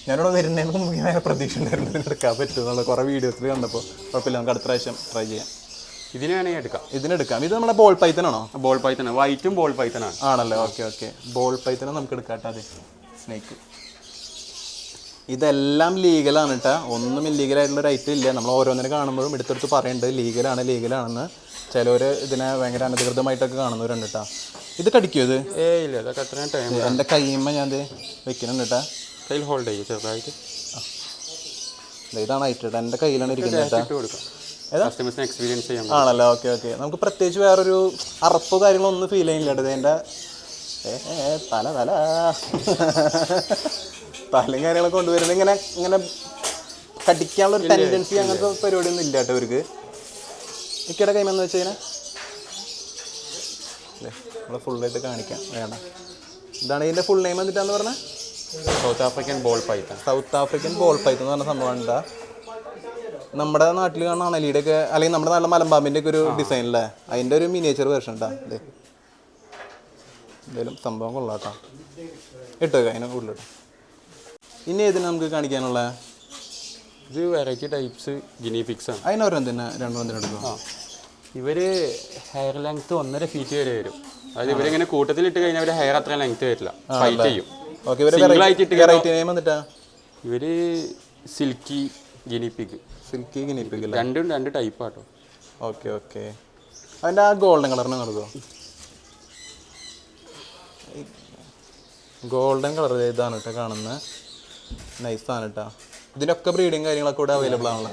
ഞാനിവിടെ വരുന്നതിന് മുമ്പ് ഞാൻ പ്രതീക്ഷ ഉണ്ടായിരുന്നു എടുക്കാൻ പറ്റുമെന്നുള്ള. കുറേ വീഡിയോസിൽ കണ്ടപ്പോൾ കുഴപ്പമില്ല, നമുക്ക് അടുത്ത പ്രാവശ്യം ട്രൈ ചെയ്യാം. ഇതിനാണെങ്കിൽ എടുക്കാം. ഇതിനെടുക്കാം. ഇത് നമ്മുടെ ബോൾ പൈത്തനാണോ? ബോൾ പൈത്തനാണ്, വൈറ്റും ബോൾ പൈത്തനാണ്. ആണല്ലേ? ഓക്കെ. ബോൾ പൈത്തനെ നമുക്ക് എടുക്കാട്ടെ. അതെ, സ്നേക്ക്. ഇതെല്ലാം ലീഗലാണ് കേട്ടോ. ഒന്നും ഇല്ലീഗലായിട്ടുള്ള ഒരു ഐറ്റം ഇല്ല. നമ്മൾ ഓരോന്നിനെ കാണുമ്പോഴും എടുത്തെടുത്ത് പറയുന്നുണ്ട് ലീഗലാണെന്ന്. ചിലവർ ഇതിനെ ഭയങ്കര അനധികൃതമായിട്ടൊക്കെ കാണുന്നവരുണ്ട് കേട്ടോ. ഇത് കടിക്കുമോ ഇത്? ഇല്ല, അതൊക്കെ അത്രയും ടൈം. എൻ്റെ കൈമ്മ ഞാൻ വെക്കുന്നുണ്ട് കേട്ടോ. കയ്യിൽ ഹോൾഡ് ചെയ്യും ചെറുതായിട്ട്. ഇതാണ് ഐറ്റം. എൻ്റെ കയ്യിലാണ് ഇരിക്കുന്നത് കേട്ടോ. കസ്റ്റമേഴ്സിന് എക്സ്പീരിയൻസ് ചെയ്യാം. ആണല്ലേ? ഓക്കെ. നമുക്ക് പ്രത്യേകിച്ച് വേറൊരു അറപ്പോ കാര്യങ്ങളോ ഒന്നും ഫീൽ ചെയ്യുന്നില്ല കേട്ടോ. എൻ്റെ തലയും കാര്യങ്ങളൊക്കെ കൊണ്ടുവരുന്നത് ഇങ്ങനെ കടിക്കാനുള്ള ഒരു ടെൻഡൻസി അങ്ങനത്തെ പരിപാടിയൊന്നും ഇല്ല കേട്ടോ ഇവർക്ക്. ഇക്കയുടെ കൈമെന്ന് വെച്ച് കഴിഞ്ഞാൽ നമ്മൾ ഫുള്ളായിട്ട് കാണിക്കാം. വേണ്ട, ഇതാണ് ഇതിൻ്റെ ഫുൾ നെയിം എന്നിട്ടാന്ന് പറഞ്ഞാൽ സൗത്ത് ആഫ്രിക്കൻ ബോൾ പൈത്തൺ എന്ന് പറഞ്ഞ സംഭവമാണ് കേട്ടോ. നമ്മുടെ നാട്ടിൽ കാണുന്ന അണലിയുടെയൊക്കെ അല്ലെങ്കിൽ നമ്മുടെ നാട്ടിലെ മലമ്പാമ്പിൻ്റെ ഒക്കെ ഒരു ഡിസൈൻ അല്ലേ, അതിൻ്റെ ഒരു മിനിയേച്ചർ വേർഷൻ കേട്ടോ. എന്തായാലും സംഭവം കൊള്ളാട്ടോ. ഇട്ടേക്ക അതിനെ കൂടുതലിട്ട്. ഇനി ഏതിനാ നമുക്ക് കാണിക്കാനുള്ള? ഇത് വെറൈറ്റി ടൈപ്സ് ഗിനി പിക്സ് ആണ്. അതിനോരെന്തിനാ രണ്ടുമൂന്നെടുക്കും. ഇവർ ഹെയർ ലെങ്ത് 1.5 ഫീറ്റ് വരെ വരും. അതായത് ഇവരിങ്ങനെ കൂട്ടത്തിലിട്ട് കഴിഞ്ഞാൽ അവരുടെ ഹെയർ അത്ര ലെങ്ത് വരില്ല, ഫൈറ്റ് ചെയ്യും. ഇവര് സിൽക്കി ഗിനിപ്പിഗ് രണ്ട് ടൈപ്പ് ആട്ടോ. ഓക്കെ. അതിൻ്റെ ആ ഗോൾഡൻ കളറിനെ നടക്കുമോ? ഗോൾഡൻ കളർ ഇതാണ് കേട്ടോ കാണുന്നത്. നൈസാണ് കേട്ടോ. ഇതിനൊക്കെ ബ്രീഡിങ് കാര്യങ്ങളൊക്കെ ഇവിടെ അവൈലബിൾ ആണല്ലോ.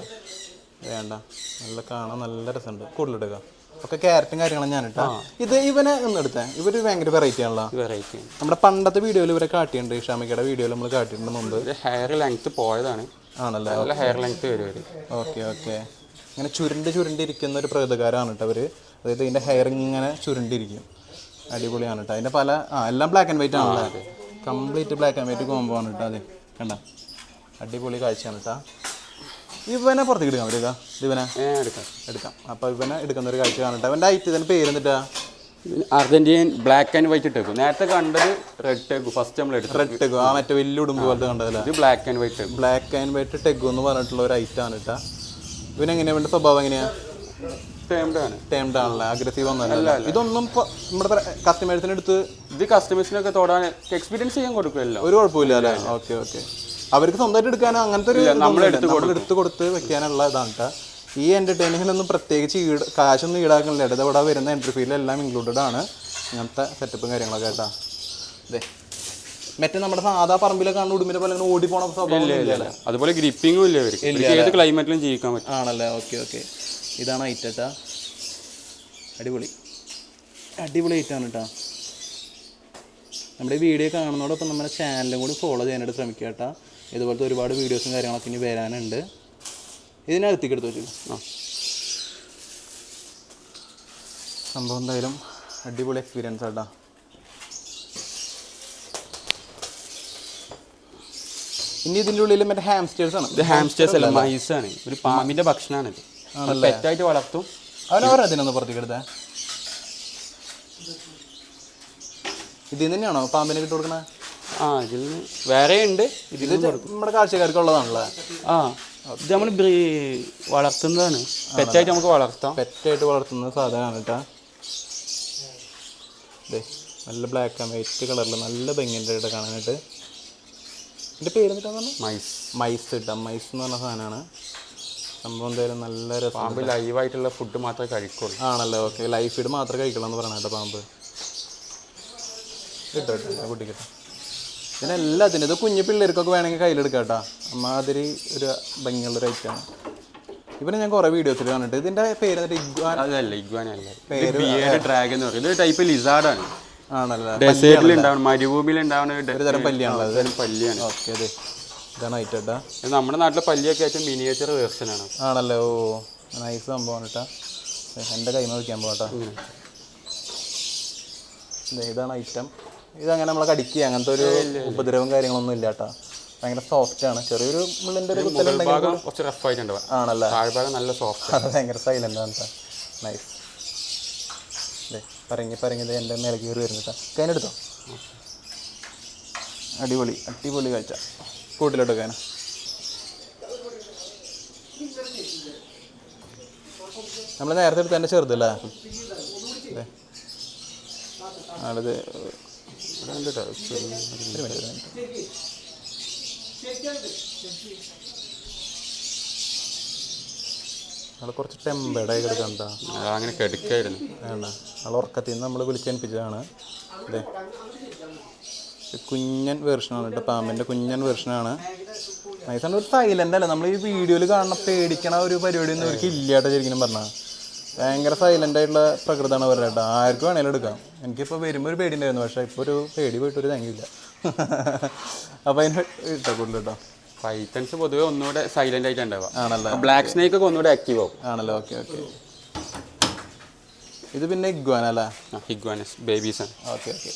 വേണ്ട, നല്ല കാണാൻ നല്ല രസമുണ്ട്. കൂടുതലെടുക്കുക ഒക്കെ ക്യാരറ്റും കാര്യങ്ങളും ഞാൻ ഇട്ടാ. ഇവനെ ഒന്ന് എടുത്തേ. ഇവര് ഭയങ്കര വെറൈറ്റി ആണല്ലോ. വെറൈറ്റി നമ്മുടെ പണ്ടത്തെ വീഡിയോയിൽ ഇവരെ കാട്ടിയിട്ടുണ്ട്. ഷാമിക്കയുടെ വീഡിയോയിൽ നമ്മൾ കാട്ടിയിട്ടുണ്ട് മുമ്പ്. ഹെയർ ലെങ്ത് പോയതാണ്. ആണല്ലേ? നല്ല ഹെയർ ലെങ്ത് വരും. ഓക്കെ. ഇങ്ങനെ ചുരുണ്ടിരിക്കുന്ന ഒരു പ്രകൃതകാരമാണ് കേട്ടോ അവർ. അതായത് ഇതിൻ്റെ ഹെയർ ഇങ്ങനെ ചുരുണ്ടിരിക്കും. അടിപൊളിയാണ് കേട്ടോ. അതിൻ്റെ പല എല്ലാം ബ്ലാക്ക് ആൻഡ് വൈറ്റ് ആണല്ലോ. Complete black and white combo ആണ് കേട്ടോ. അതെ കണ്ട, അടിപൊളി കാഴ്ചയാണ് കേട്ടോ. ഇവനെ പുറത്തേക്ക് എടുക്കാൻ പറ്റുക? ഇവനെ എടുക്കാം. അപ്പോൾ ഇവനെ എടുക്കുന്ന ഒരു കാഴ്ച കാണട്ടെ. അവൻ്റെ ഐറ്റ് ഇതിൻ്റെ പേര് എന്നിട്ടാ? Argentine black and white tegu. നേരത്തെ കണ്ടത് റെഡ് ടെഗു. ഫസ്റ്റ് നമ്മൾ എടുത്തു റെഡ് ടെഗു, ആ മറ്റേ വലിയ ഉടുമ്പ് പോലത്തെ കണ്ടതല്ലേ? ഇത് ബ്ലാക്ക് ആൻഡ് വൈറ്റ് ടെഗു എന്ന് പറഞ്ഞിട്ടുള്ള ഒരു ഐറ്റാണ് കേട്ടോ. ഇവനെങ്ങനെയാ? വേണ്ട സ്വഭാവം എങ്ങനെയാ? ടേംഡ് ആണല്ലേ? അഗ്രസീവ് ഒന്നല്ല. ഇതൊന്നും നമ്മുടെ കസ്റ്റമേഴ്സിന് എടുത്ത് ഇത് കസ്റ്റമേഴ്സിനൊക്കെ തൊടാൻ എക്സ്പീരിയൻസ് ചെയ്യാൻ കൊടുക്കുമല്ലോ. ഒരു കുഴപ്പമില്ല അല്ലേ? ഓക്കെ. അവർക്ക് സ്വന്തമായിട്ട് എടുക്കാനോ അങ്ങനത്തെ ഒരു എടുത്ത് കൊടുത്ത് വെക്കാനുള്ള ഇതാണ് കേട്ടോ. ഈ എൻ്റർടൈനിങ്ങിനൊന്നും പ്രത്യേകിച്ച് കാശൊന്നും ഈടാക്കുന്നില്ല. ഇവിടെ വരുന്ന എൻട്രി ഫീലെല്ലാം ഇൻക്ലൂഡഡ് ആണ്. ഇങ്ങനത്തെ സെറ്റപ്പും കാര്യങ്ങളൊക്കെ കേട്ടോ. അതെ, മറ്റേ നമ്മുടെ സാധാ പറമ്പിലൊക്കെ കാണുന്ന ഉടുമ്പിനെ പോലെ ഓടി പോണ സ്വഭാവം. അതുപോലെ ഗ്രിപ്പിങ്ങും ഇല്ല അവർക്ക്. ഏത് ക്ലൈമറ്റിലും ജീവിക്കാൻ പറ്റും. ആണല്ലേ? ഓക്കെ. ഇതാണ് ഐറ്റാ. അടിപൊളി ഐറ്റാണ് കേട്ടോ. നമ്മുടെ വീഡിയോ കാണുന്നതോടൊപ്പം നമ്മുടെ ചാനലും കൂടി ഫോളോ ചെയ്യാനായിട്ട് ശ്രമിക്കുക കേട്ടോ. ഇതുപോലത്തെ ഒരുപാട് വീഡിയോസും കാര്യങ്ങളൊക്കെ ഇനി വരാനുണ്ട്. ഇതിനകത്തേക്ക് എടുത്ത് വെച്ചു. സംഭവം എന്തായാലും അടിപൊളി എക്സ്പീരിയൻസ് ആട്ടാ. ഇനി ഇതിൻ്റെ ഉള്ളിൽ മറ്റേ ഹാംസ്റ്റേഴ്സ് ആണ്. ഇത് ഹാംസ്റ്റേഴ്സ് അല്ല, മൈസാണ്. ഒരു പാമ്പിന്റെ ഭക്ഷണമാണ്. പെറ്റായിട്ട് വളർത്തും. അവനവരതിനൊന്ന് പുറത്തേക്ക് എടുത്തേ. ഇതിൽ തന്നെയാണോ പാമ്പിനെ കിട്ടു കൊടുക്കണേ? ഇതിൽ വേറെ ഉണ്ട്. ഇതിൽ നമ്മുടെ കാഴ്ചക്കാർക്ക് ഉള്ളതാണല്ലോ. ഇത് നമ്മൾ വളർത്തുന്നതാണ്. പെറ്റായിട്ട് നമുക്ക് വളർത്താം. പെറ്റായിട്ട് വളർത്തുന്ന സാധനമാണ് കേട്ടോ. നല്ല ബ്ലാക്ക് ആൻഡ് വൈറ്റ് കളറിൽ നല്ല ഭംഗിയുണ്ട് കേട്ടോ കാണാനായിട്ട്. എൻ്റെ പേര് എന്നിട്ടാന്ന് പറഞ്ഞാൽ മൈസ് കിട്ടാം. മൈസ് എന്ന് പറഞ്ഞ സാധനമാണ്. സംഭവം എന്തായാലും നല്ല രസം. പാമ്പ് ലൈവായിട്ടുള്ള ഫുഡ് മാത്രമേ കഴിക്കുള്ളൂ. ആണല്ലോ? ഓക്കെ. ലൈവ് ഫീഡ് മാത്രമേ കഴിക്കുള്ളൂ എന്ന് പറയണം കേട്ടോ പാമ്പ്. കുട്ടിക്കിട്ട ഇതിനെല്ലാത്തിനും ഇത് കുഞ്ഞു പിള്ളേർക്കൊക്കെ വേണമെങ്കിൽ കയ്യിലെടുക്കാം കേട്ടോ. അമ്മാതിരി ഒരു ഭംഗിയുള്ളൊരു ഐറ്റമാണ്. ഇവരെ ഞാൻ കുറേ വീഡിയോസിൽ കണ്ടിട്ട്. ഇതിൻ്റെ പേര് ഇഗ്വാൻ അതല്ല, ഇഗ്വാനല്ല, ബിയർഡ് ഡ്രാഗൺ എന്ന് പറയും. ഇത് ടൈപ്പ് ലിസാർഡാണ്. ആണല്ലോ, ഡെസേർട്ടിൽ ഉണ്ടാവണം, മരുഭൂമിയിൽ ഉണ്ടാവുന്ന ഒരു തരം പല്ലിയാണല്ലോ അത്. പല്ലിയാണ്. ഓക്കെ, അതെ, ഇതാണ് ഐറ്റട്ടാ. ഇത് നമ്മുടെ നാട്ടിലെ പല്ലിയൊക്കെ ഏറ്റവും മിനിയേച്ചർ വേർഷനാണ്. ആണല്ലോ, ഓ നൈസ് സംഭവമാണ് കേട്ടോ. എൻ്റെ കൈമ വയ്ക്കാൻ പോകട്ടോ. ഇതാണ് ഐറ്റം. ഇതങ്ങനെ നമ്മളെ കടിക്കുക അങ്ങനത്തെ ഒരു ഉപദ്രവം കാര്യങ്ങളൊന്നും ഇല്ല കേട്ടോ. ഭയങ്കര സോഫ്റ്റ് ആണ്. ചെറിയൊരു മുള്ളിൻ്റെ ഒരു കുത്തലുണ്ടെങ്കിൽ കുറച്ച് റഫായിട്ടുണ്ടാവും. ആണല്ലേ, താഴ്ഭാഗം നല്ല സോഫ്റ്റ്. അത് ഭയങ്കര സൈലൻ്റ് ആണ് കേട്ടോ. നൈസ്. അതെ, പറഞ്ഞത് എൻ്റെ മേലെ കയറി വരുന്നു കേട്ടോ. കൈനെടുത്തോ. അടിപൊളി അടിപൊളി കാഴ്ച. കൂട്ടിലെടുക്കാൻ നമ്മൾ നേരത്തെ എടുത്ത് തന്നെ ചെറുതല്ലേ. അതെ, ആളത് ആൾ കുറച്ച് ടെമ്പേഡായി കിടക്കണ്ട. അങ്ങനെ കെടുക്കായിരുന്നു. വേണ്ട, ആൾ ഉറക്കത്തിൽ നിന്ന് നമ്മൾ വിളിച്ചേൽപ്പിച്ചതാണ്. അതെ, കുഞ്ഞൻ വേർഷനാണ് കേട്ടോ, പാമ്പിൻ്റെ കുഞ്ഞൻ വേർഷനാണ്. നൈസാണ്. ഒരു സൈലൻ്റ് അല്ല. നമ്മൾ ഈ വീഡിയോയിൽ കാണുന്ന പേടിക്കണ ഒരു പരിപാടിയൊന്നും അവർക്ക് ഇല്ല കേട്ടോ. ശരിക്കും പറഞ്ഞാൽ ഭയങ്കര സൈലൻ്റ് ആയിട്ടുള്ള പ്രകൃതമാണ് അവരുടെ കേട്ടോ. ആർക്കും വേണേലും എടുക്കാം. എനിക്കിപ്പോൾ വരുമ്പോൾ ഒരു പേടി ഉണ്ടായിരുന്നു, പക്ഷേ ഇപ്പോൾ ഒരു പേടി പോയിട്ടൊരു തങ്ങിയില്ല. അപ്പോൾ അതിന് ഇട്ടോ കൂടുതൽ കേട്ടോ. പൈത്തൺസ് പൊതുവെ ഒന്നുകൂടെ സൈലന്റ് ആയിട്ട് ഉണ്ടാവുക. ആണല്ലോ, ബ്ലാക്ക് സ്നേക്ക് ഒക്കെ ഒന്നുകൂടെ ആക്റ്റീവ് ആവും. ആണല്ലോ. Okay okay. ഇത് പിന്നെ ഇഗ്വാന അല്ലേ? ഇഗ്വാനസ് ബേബീസ് ആണ്. Okay okay.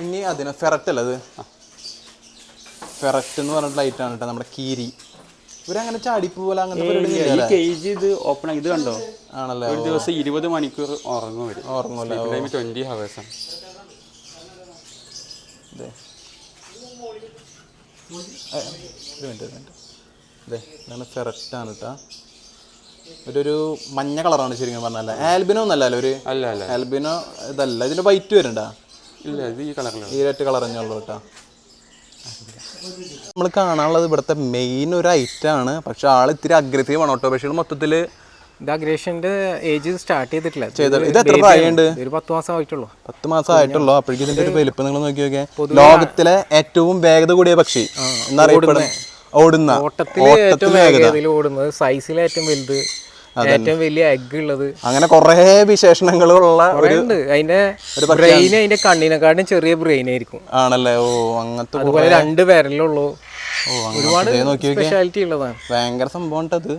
ഇനി അതിന് ഫെററ്റ് അല്ല, അത് ഫെററ്റ് എന്ന് പറഞ്ഞിട്ട് ലൈറ്റാണ് കേട്ടോ. നമ്മുടെ കീരി ഇവരങ്ങനെ ചാടിപ്പ് പോലെ അങ്ങനത്തെ കേജ് ഇത് ഓപ്പൺ ഇത് കണ്ടോ? ആണല്ലോ. ഒരു ദിവസം 20 മണിക്കൂർ ഉറങ്ങും. ഉറങ്ങൂല. 20 hours ആണ്. ഒരു മിനിറ്റ്. അതെ, ഇതാണ് ഫെററ്റാണ് കേട്ടോ. ഒരു മഞ്ഞ കളറാണ് ശരിക്കും പറഞ്ഞാൽ. ആൽബിനോ ഒന്നല്ലല്ലോ, ഒരു അല്ല അല്ല ആൽബിനോ ഇതല്ല. ഇതിൻ്റെ വൈറ്റ് വരുന്നുണ്ടോ? ഇല്ല, ഇത് ഈ കളറിലാണ്. ഈ ഒറ്റ കളർ തന്നെയുള്ളൂ കേട്ടോ. നമ്മൾ കാണാനുള്ളത് ഇവിടുത്തെ മെയിൻ ഒരു ഐറ്റമാണ്. പക്ഷെ ആൾ ഇത്തിരി അഗ്രസീവ് ആണ്. ഓട്ടോപേക്ഷികൾ മൊത്തത്തിൽ ഇത് അഗ്രേഷൻ്റെ ഏജ് സ്റ്റാർട്ട് ചെയ്തിട്ടില്ല. ഇത് എത്ര പ്രായമുണ്ട്? ഒരു 10 മാസം ആയിട്ടുള്ളൂ. 10 മാസം ആയിട്ടുള്ളൂ. അപ്പോഴേക്കും ഇതിന്റെ ഒരു വലിപ്പം നിങ്ങൾ നോക്കി നോക്കിയാൽ ലോകത്തിലെ ഏറ്റവും വേഗത കൂടിയ പക്ഷി എന്നറിയപ്പെടുന്ന ഓടുന്ന ഏറ്റവും വേഗതയിൽ ഓടുന്നത്, സൈസിൽ ഏറ്റവും വലുത്, ഏറ്റവും വലിയ എഗ് ഉള്ളത്, അങ്ങനെ കുറെ വിശേഷണങ്ങളുള്ള അതിന്റെ ബ്രെയിൻ അതിന്റെ കണ്ണിനെക്കാട്ടും ചെറിയ ബ്രെയിൻ ആയിരിക്കും. ആണല്ലേ? ഓ, അങ്ങനത്തെ അതുപോലെ 2 വിരലുള്ളൂ. ഒരുപാട് സ്പെഷ്യാലിറ്റി ഉള്ളതാണ്. ഭയങ്കര സംഭവം. അത്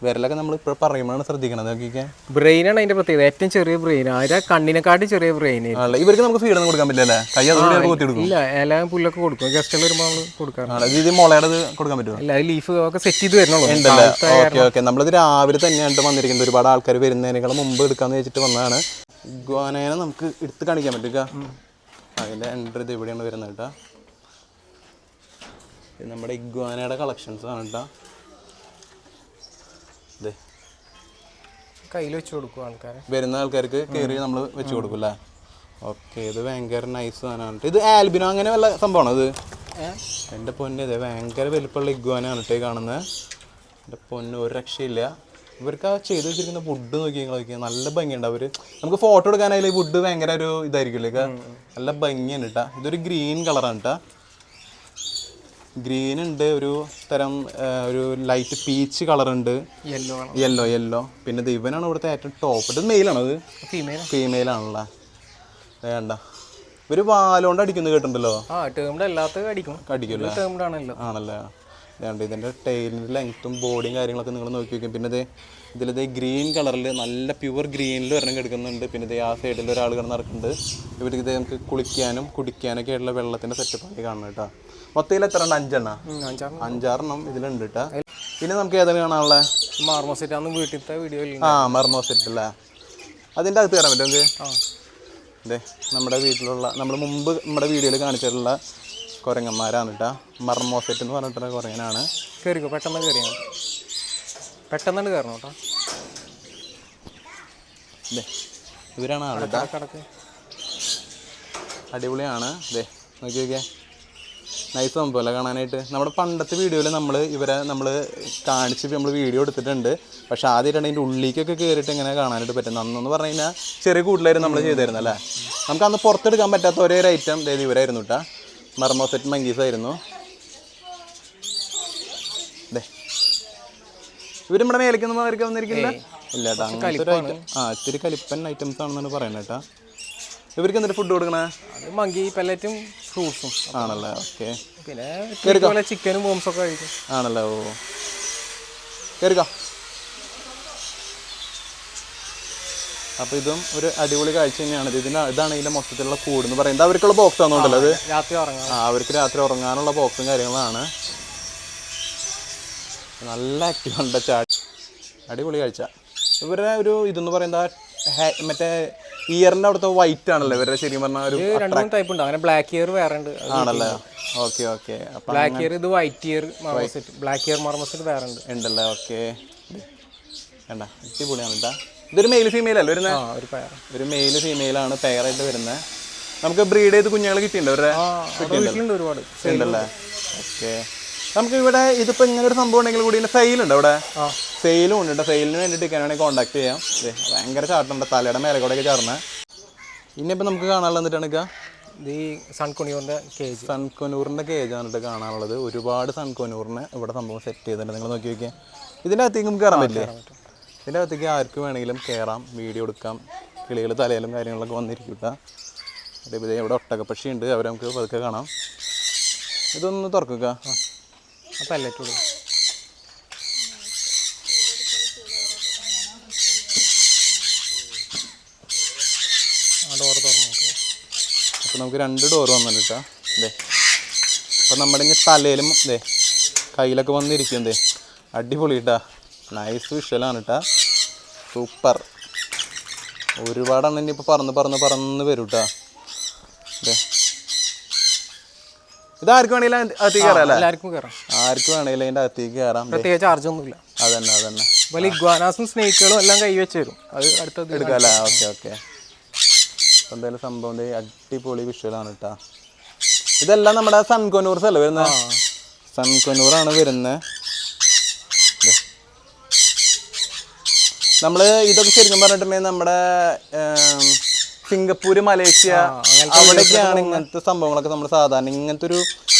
വിരലൊക്കെ നമ്മൾ ഇപ്പോൾ പറയുമ്പോഴാണ് ശ്രദ്ധിക്കണം. നോക്കിക്കാൻ ബ്രെയിനാണ് അതിന്റെ പ്രത്യേകത. ഏറ്റവും ചെറിയ ബ്രെയിൻ, അതിന്റെ കണ്ണിനെക്കാട്ടും ചെറിയ ബ്രെയിൻ. ഇവർക്ക് നമുക്ക് ഫീഡൊന്നും കൊടുക്കാൻ പറ്റില്ല. കൈ അതുകൂടി കുത്തിയെടുക്കും. ഇല്ല, ഇല പുല്ലൊക്കെ കൊടുക്കും. ഗസ്റ്റുകൾ വരുമ്പോൾ നമ്മൾ കൊടുക്കാറുണ്ട്. ഇത് മുളയുടെ കൊടുക്കാൻ പറ്റുമോ? ഇല്ല, അത് ലീഫ് ഒക്കെ സെറ്റ് ചെയ്ത് വരുന്നുള്ളൂ. ഉണ്ടല്ലേ? Okay okay. നമ്മളിത് രാവിലെ തന്നെയാണ് വന്നിരിക്കുന്നത്. ഒരുപാട് ആൾക്കാർ വരുന്നതിനേക്കാൾ മുമ്പ് എടുക്കാമെന്ന് വെച്ചിട്ട് വന്നതാണ്. ഇഗ്വാനേനെ നമുക്ക് എടുത്ത് കാണിക്കാൻ പറ്റുക. അതിൻ്റെ എൻട്രി ഇത് എവിടെയാണ് വരുന്നത് കേട്ടോ. ഇത് നമ്മുടെ ഇഗ്വാനയുടെ കളക്ഷൻസ് ആണ് കേട്ടോ. ഇതേ കയ്യിൽ വെച്ച് കൊടുക്കും ആൾക്കാരെ. വരുന്ന ആൾക്കാർക്ക് കയറി നമ്മൾ വെച്ച് കൊടുക്കും അല്ലേ? ഓക്കെ. ഇത് ഭയങ്കര നൈസ് സാധനമാണ്. ഇത് ആൽബിനോ അങ്ങനെ വല്ല സംഭവമാണോ ഇത്? എൻ്റെ പൊന്ന്, ഇതേ ഭയങ്കര വലിപ്പമുള്ള ഇഗ്വാനാണ് കേട്ടോ കാണുന്നത്. എൻ്റെ പൊന്ന്, ഒരു രക്ഷയില്ല. ഇവർക്ക് ആ ചെയ്ത് വെച്ചിരിക്കുന്ന വുഡ് നോക്കി നല്ല ഭംഗിയുണ്ട്. അവർ നമുക്ക് ഫോട്ടോ എടുക്കാനായാലും ഈ വുഡ് ഭയങ്കര ഒരു ഇതായിരിക്കില്ലേ, നല്ല ഭംഗിയാണ് കേട്ടോ. ഇതൊരു ഗ്രീൻ കളറാണ് കേട്ടോ. ഗ്രീൻ ഉണ്ട്, ഒരു തരം ഒരു ലൈറ്റ് പീച്ച് കളറുണ്ട്, യെല്ലോ. പിന്നെ ഇവനാണ് ഇവിടുത്തെ ഏറ്റവും ടോപ്പ്. ഇത് മെയിലാണോ? അത് ഫീമെയിലാണല്ലോ. വേണ്ട, ഒരു വാലോണ്ട് അടിക്കുന്നത് കേട്ടിട്ടുണ്ടല്ലോ. അടിക്കുമല്ലോ. ആണല്ലേ? വേണ്ട, ഇതിൻ്റെ ടൈലിൻ്റെ ലെങ്ത്തും ബോഡിയും കാര്യങ്ങളൊക്കെ നിങ്ങൾ നോക്കി വയ്ക്കും. പിന്നെ ഇതിലിത് ഗ്രീൻ കളറിൽ നല്ല പ്യുവർ ഗ്രീനിൽ ഒരെണ്ണം കിടക്കുന്നുണ്ട്. പിന്നെ ഇത് ആ സൈഡിൽ ഒരാൾ കിടന്ന് നടക്കുന്നുണ്ട്. ഇവർക്ക് ഇത് നമുക്ക് കുളിക്കാനും കുടിക്കാനൊക്കെ ആയിട്ടുള്ള വെള്ളത്തിൻ്റെ സെറ്റപ്പായി കാണണം കേട്ടോ. മൊത്തത്തിൽ എത്ര ഉണ്ട്? 5-6 ഇതിലുണ്ട് കേട്ടോ. പിന്നെ നമുക്ക് ഏതാണ് കാണാനുള്ള? മാർമോസെറ്റ് വീട്ടിലത്തെ വീഡിയോയിൽ. മർമോസെറ്റ് അല്ലേ? അതിൻ്റെ അകത്ത് കയറാൻ പറ്റും നമുക്ക്. അതെ, നമ്മുടെ വീട്ടിലുള്ള നമ്മൾ മുമ്പ് നമ്മുടെ വീഡിയോയിൽ കാണിച്ചിട്ടുള്ള കുരങ്ങന്മാരാണ് കേട്ടോ. മർമോസെറ്റ് എന്ന് പറഞ്ഞിട്ടുള്ള കുരങ്ങനാണ്. കയറിക്കോ, പെട്ടെന്ന് കയറിയാൽ പെട്ടെന്ന് കയറണം കേട്ടോ. അതെ, ഇവരാണ് ആൾ കേട്ടോ. അടിപൊളിയാണ്. അതെ, നോക്കി നോക്കിയേ. നൈസ് സംഭവമല്ല കാണാനായിട്ട്. നമ്മുടെ പണ്ടത്തെ വീഡിയോയിൽ ഇവരെ നമ്മൾ കാണിച്ച് നമ്മൾ വീഡിയോ എടുത്തിട്ടുണ്ട്. പക്ഷെ ആദ്യമായിട്ടാണ് ഇതിൻ്റെ ഉള്ളിലേക്കൊക്കെ കയറിയിട്ട് ഇങ്ങനെ കാണാനായിട്ട് പറ്റുന്നത്. അന്നെന്ന് പറഞ്ഞു കഴിഞ്ഞാൽ ചെറിയ കൂടുതലായിരുന്നു നമ്മൾ ചെയ്തായിരുന്നു അല്ലേ. നമുക്ക് അന്ന് പുറത്തെടുക്കാൻ പറ്റാത്ത ഒരേ ഒരു ഐറ്റം അതായത് ഇവരായിരുന്നു കേട്ടോ. മർമോസെറ്റ് മങ്കീസ് ആയിരുന്നു. അതെ, ഇവർ നമ്മുടെ മേലേക്കൊന്നും അവർക്ക് വന്നിരിക്കില്ല. ഇല്ല കേട്ടോ, അങ്ങനത്തെ ഒരു ഐറ്റം. ഇത്തിരി കലിപ്പൻ ഐറ്റംസ് ആണെന്നാണ് പറയുന്നത് കേട്ടോ. ഇവർക്ക് എന്തൊരു ഫുഡ് കൊടുക്കണേ? മങ്കി പെല്ലറ്റും ഫ്രൂട്ട്സും ആണല്ലേ. ഓക്കെ, പിന്നെ ചിക്കനും ബോംസൊക്കെ കഴിക്കും. ആണല്ലോ. ഓ, കയറിക്കോ. അപ്പോൾ ഇതും ഒരു അടിപൊളി കാഴ്ച തന്നെയാണ്. ഇതാണ് ഇതിൻ്റെ മൊത്തത്തിലുള്ള കൂട് എന്ന് പറയുന്നത്. അവർക്കുള്ള ബോക്സ് ആണെന്നുണ്ടല്ലോ അത്. രാത്രി ഉറങ്ങാം. അവർക്ക് രാത്രി ഉറങ്ങാനുള്ള ബോക്സും കാര്യങ്ങളാണ്. നല്ല ആക്റ്റീവ് ഉണ്ട്. അടിപൊളി കാഴ്ച. ഇവരുടെ ഒരു ഇതെന്ന് പറയുന്നത് മറ്റേ ഇയറിൻ്റെ അവിടുത്തെ വൈറ്റ് ആണല്ലോ ഇവരുടെ ശരിക്കും പറഞ്ഞാൽ ഒരു 2-3 ടൈപ്പ് ഉണ്ട്. അങ്ങനെ ബ്ലാക്ക് ഇയർ വേറെ ഉണ്ട്. ആണല്ലേ. Okay okay. ബ്ലാക്ക് ഇയർ, ഇത് white year marmoset. Black year marmoset വേറെ ഉണ്ടല്ലേ. ഓക്കെ, വേണ്ട, അടിപൊളിയാണ് കേട്ടോ. ഇതൊരു മെയിൽ ഫീമെയിൽ അല്ലേ വരുന്നത്? ഒരു മെയിൽ ഫീമെയിലാണ് പെയറായിട്ട് വരുന്നത്. നമുക്ക് ബ്രീഡ് ചെയ്ത് കുഞ്ഞുങ്ങൾ കിട്ടിയിട്ടുണ്ട് അവരുടെ ഒരുപാട് ഉണ്ടല്ലേ. ഓക്കെ, നമുക്ക് ഇവിടെ ഇതിപ്പോൾ ഇങ്ങനെ ഒരു സംഭവം ഉണ്ടെങ്കിൽ കൂടി സെയിലുണ്ട് അവിടെ. സെയിലും ഉണ്ട് കേട്ടോ. സെയിലിന് വേണ്ടിയിട്ട് വേണമെങ്കിൽ കോൺടാക്ട് ചെയ്യാം. ഭയങ്കര ചാട്ടുണ്ട്, തലയുടെ മേലെ കൂടെയൊക്കെ ചേർന്ന്. ഇനിയിപ്പോൾ നമുക്ക് കാണാനുള്ളത് എന്നിട്ടാണ് ഈ സൺകൊനൂറിൻ്റെ കേജ്. സൺകൊനൂറിൻ്റെ കേജാണ് കേട്ടോ കാണാനുള്ളത്. ഒരുപാട് സൺകൊനൂറിന് ഇവിടെ സംഭവം സെറ്റ് ചെയ്തിട്ടുണ്ട്. നിങ്ങൾ നോക്കി നോക്കിയാൽ ഇതിൻ്റെ അകത്തേക്ക് നമുക്ക് കയറാൻ പറ്റില്ലേ? ഇതിൻ്റെ അകത്തേക്ക് ആർക്ക് വേണമെങ്കിലും കയറാം, വീഡിയോ എടുക്കാം. കിളികൾ തലയിലും കാര്യങ്ങളൊക്കെ വന്നിരിക്കും കേട്ടോ. അതേപോലെ ഇവിടെ ഒട്ടകപ്പക്ഷി ഉണ്ട്, അവരെ നമുക്ക് പതുക്കെ കാണാം. ഇതൊന്ന് തുറക്കുക. പെല്ലറ്റ് ഡോറ് തുറന്നു. അപ്പോൾ നമുക്ക് 2 ഡോറ് വന്നിട്ട് കേട്ടോ. അതെ, അപ്പോൾ നമ്മുടെ ഇങ്ങനെ തലയിലും അതെ കയ്യിലൊക്കെ വന്നിരിക്കും. എന്തേ അടിപൊളി കേട്ടോ. നൈസ് വിഷ്വലാണ് കേട്ടോ. സൂപ്പർ. ഒരുപാടെണ്ണം ഇനിയിപ്പോൾ പറന്ന് വരും കേട്ടോ. അതെ, ഇതാർക്ക് വേണമെങ്കിലും അകത്തേക്ക് കയറാം അല്ലേ? എല്ലാവർക്കും കയറാം. ആർക്ക് വേണമെങ്കിലും അതിൻ്റെ അകത്തേക്ക് കയറാം. പ്രത്യേകിച്ച് ചാർജൊന്നുമില്ല. അതന്നെ. അതുപോലെ ഇഗ്വാനാസും സ്നേക്കുകളും എല്ലാം കൈവച്ച് തരും. അത് അടുത്തത് എടുക്കാം അല്ലേ? ഓക്കെ. എന്തായാലും സംഭവം അടിപൊളി വിഷ്വലാണ് കേട്ടോ. ഇതെല്ലാം നമ്മുടെ സൺകൊനൂർസ് അല്ലേ വരുന്നത്? സൺകൊനൂറാണ് വരുന്നത്. നമ്മൾ ഇതൊക്കെ ശരിക്കും പറഞ്ഞിട്ടുണ്ടെങ്കിൽ നമ്മുടെ സിംഗപ്പൂര്, മലേഷ്യ അവിടെയൊക്കെയാണ് ഇങ്ങനത്തെ സംഭവങ്ങളൊക്കെ നമ്മൾ സാധാരണ ഇങ്ങനത്തെ ഒരു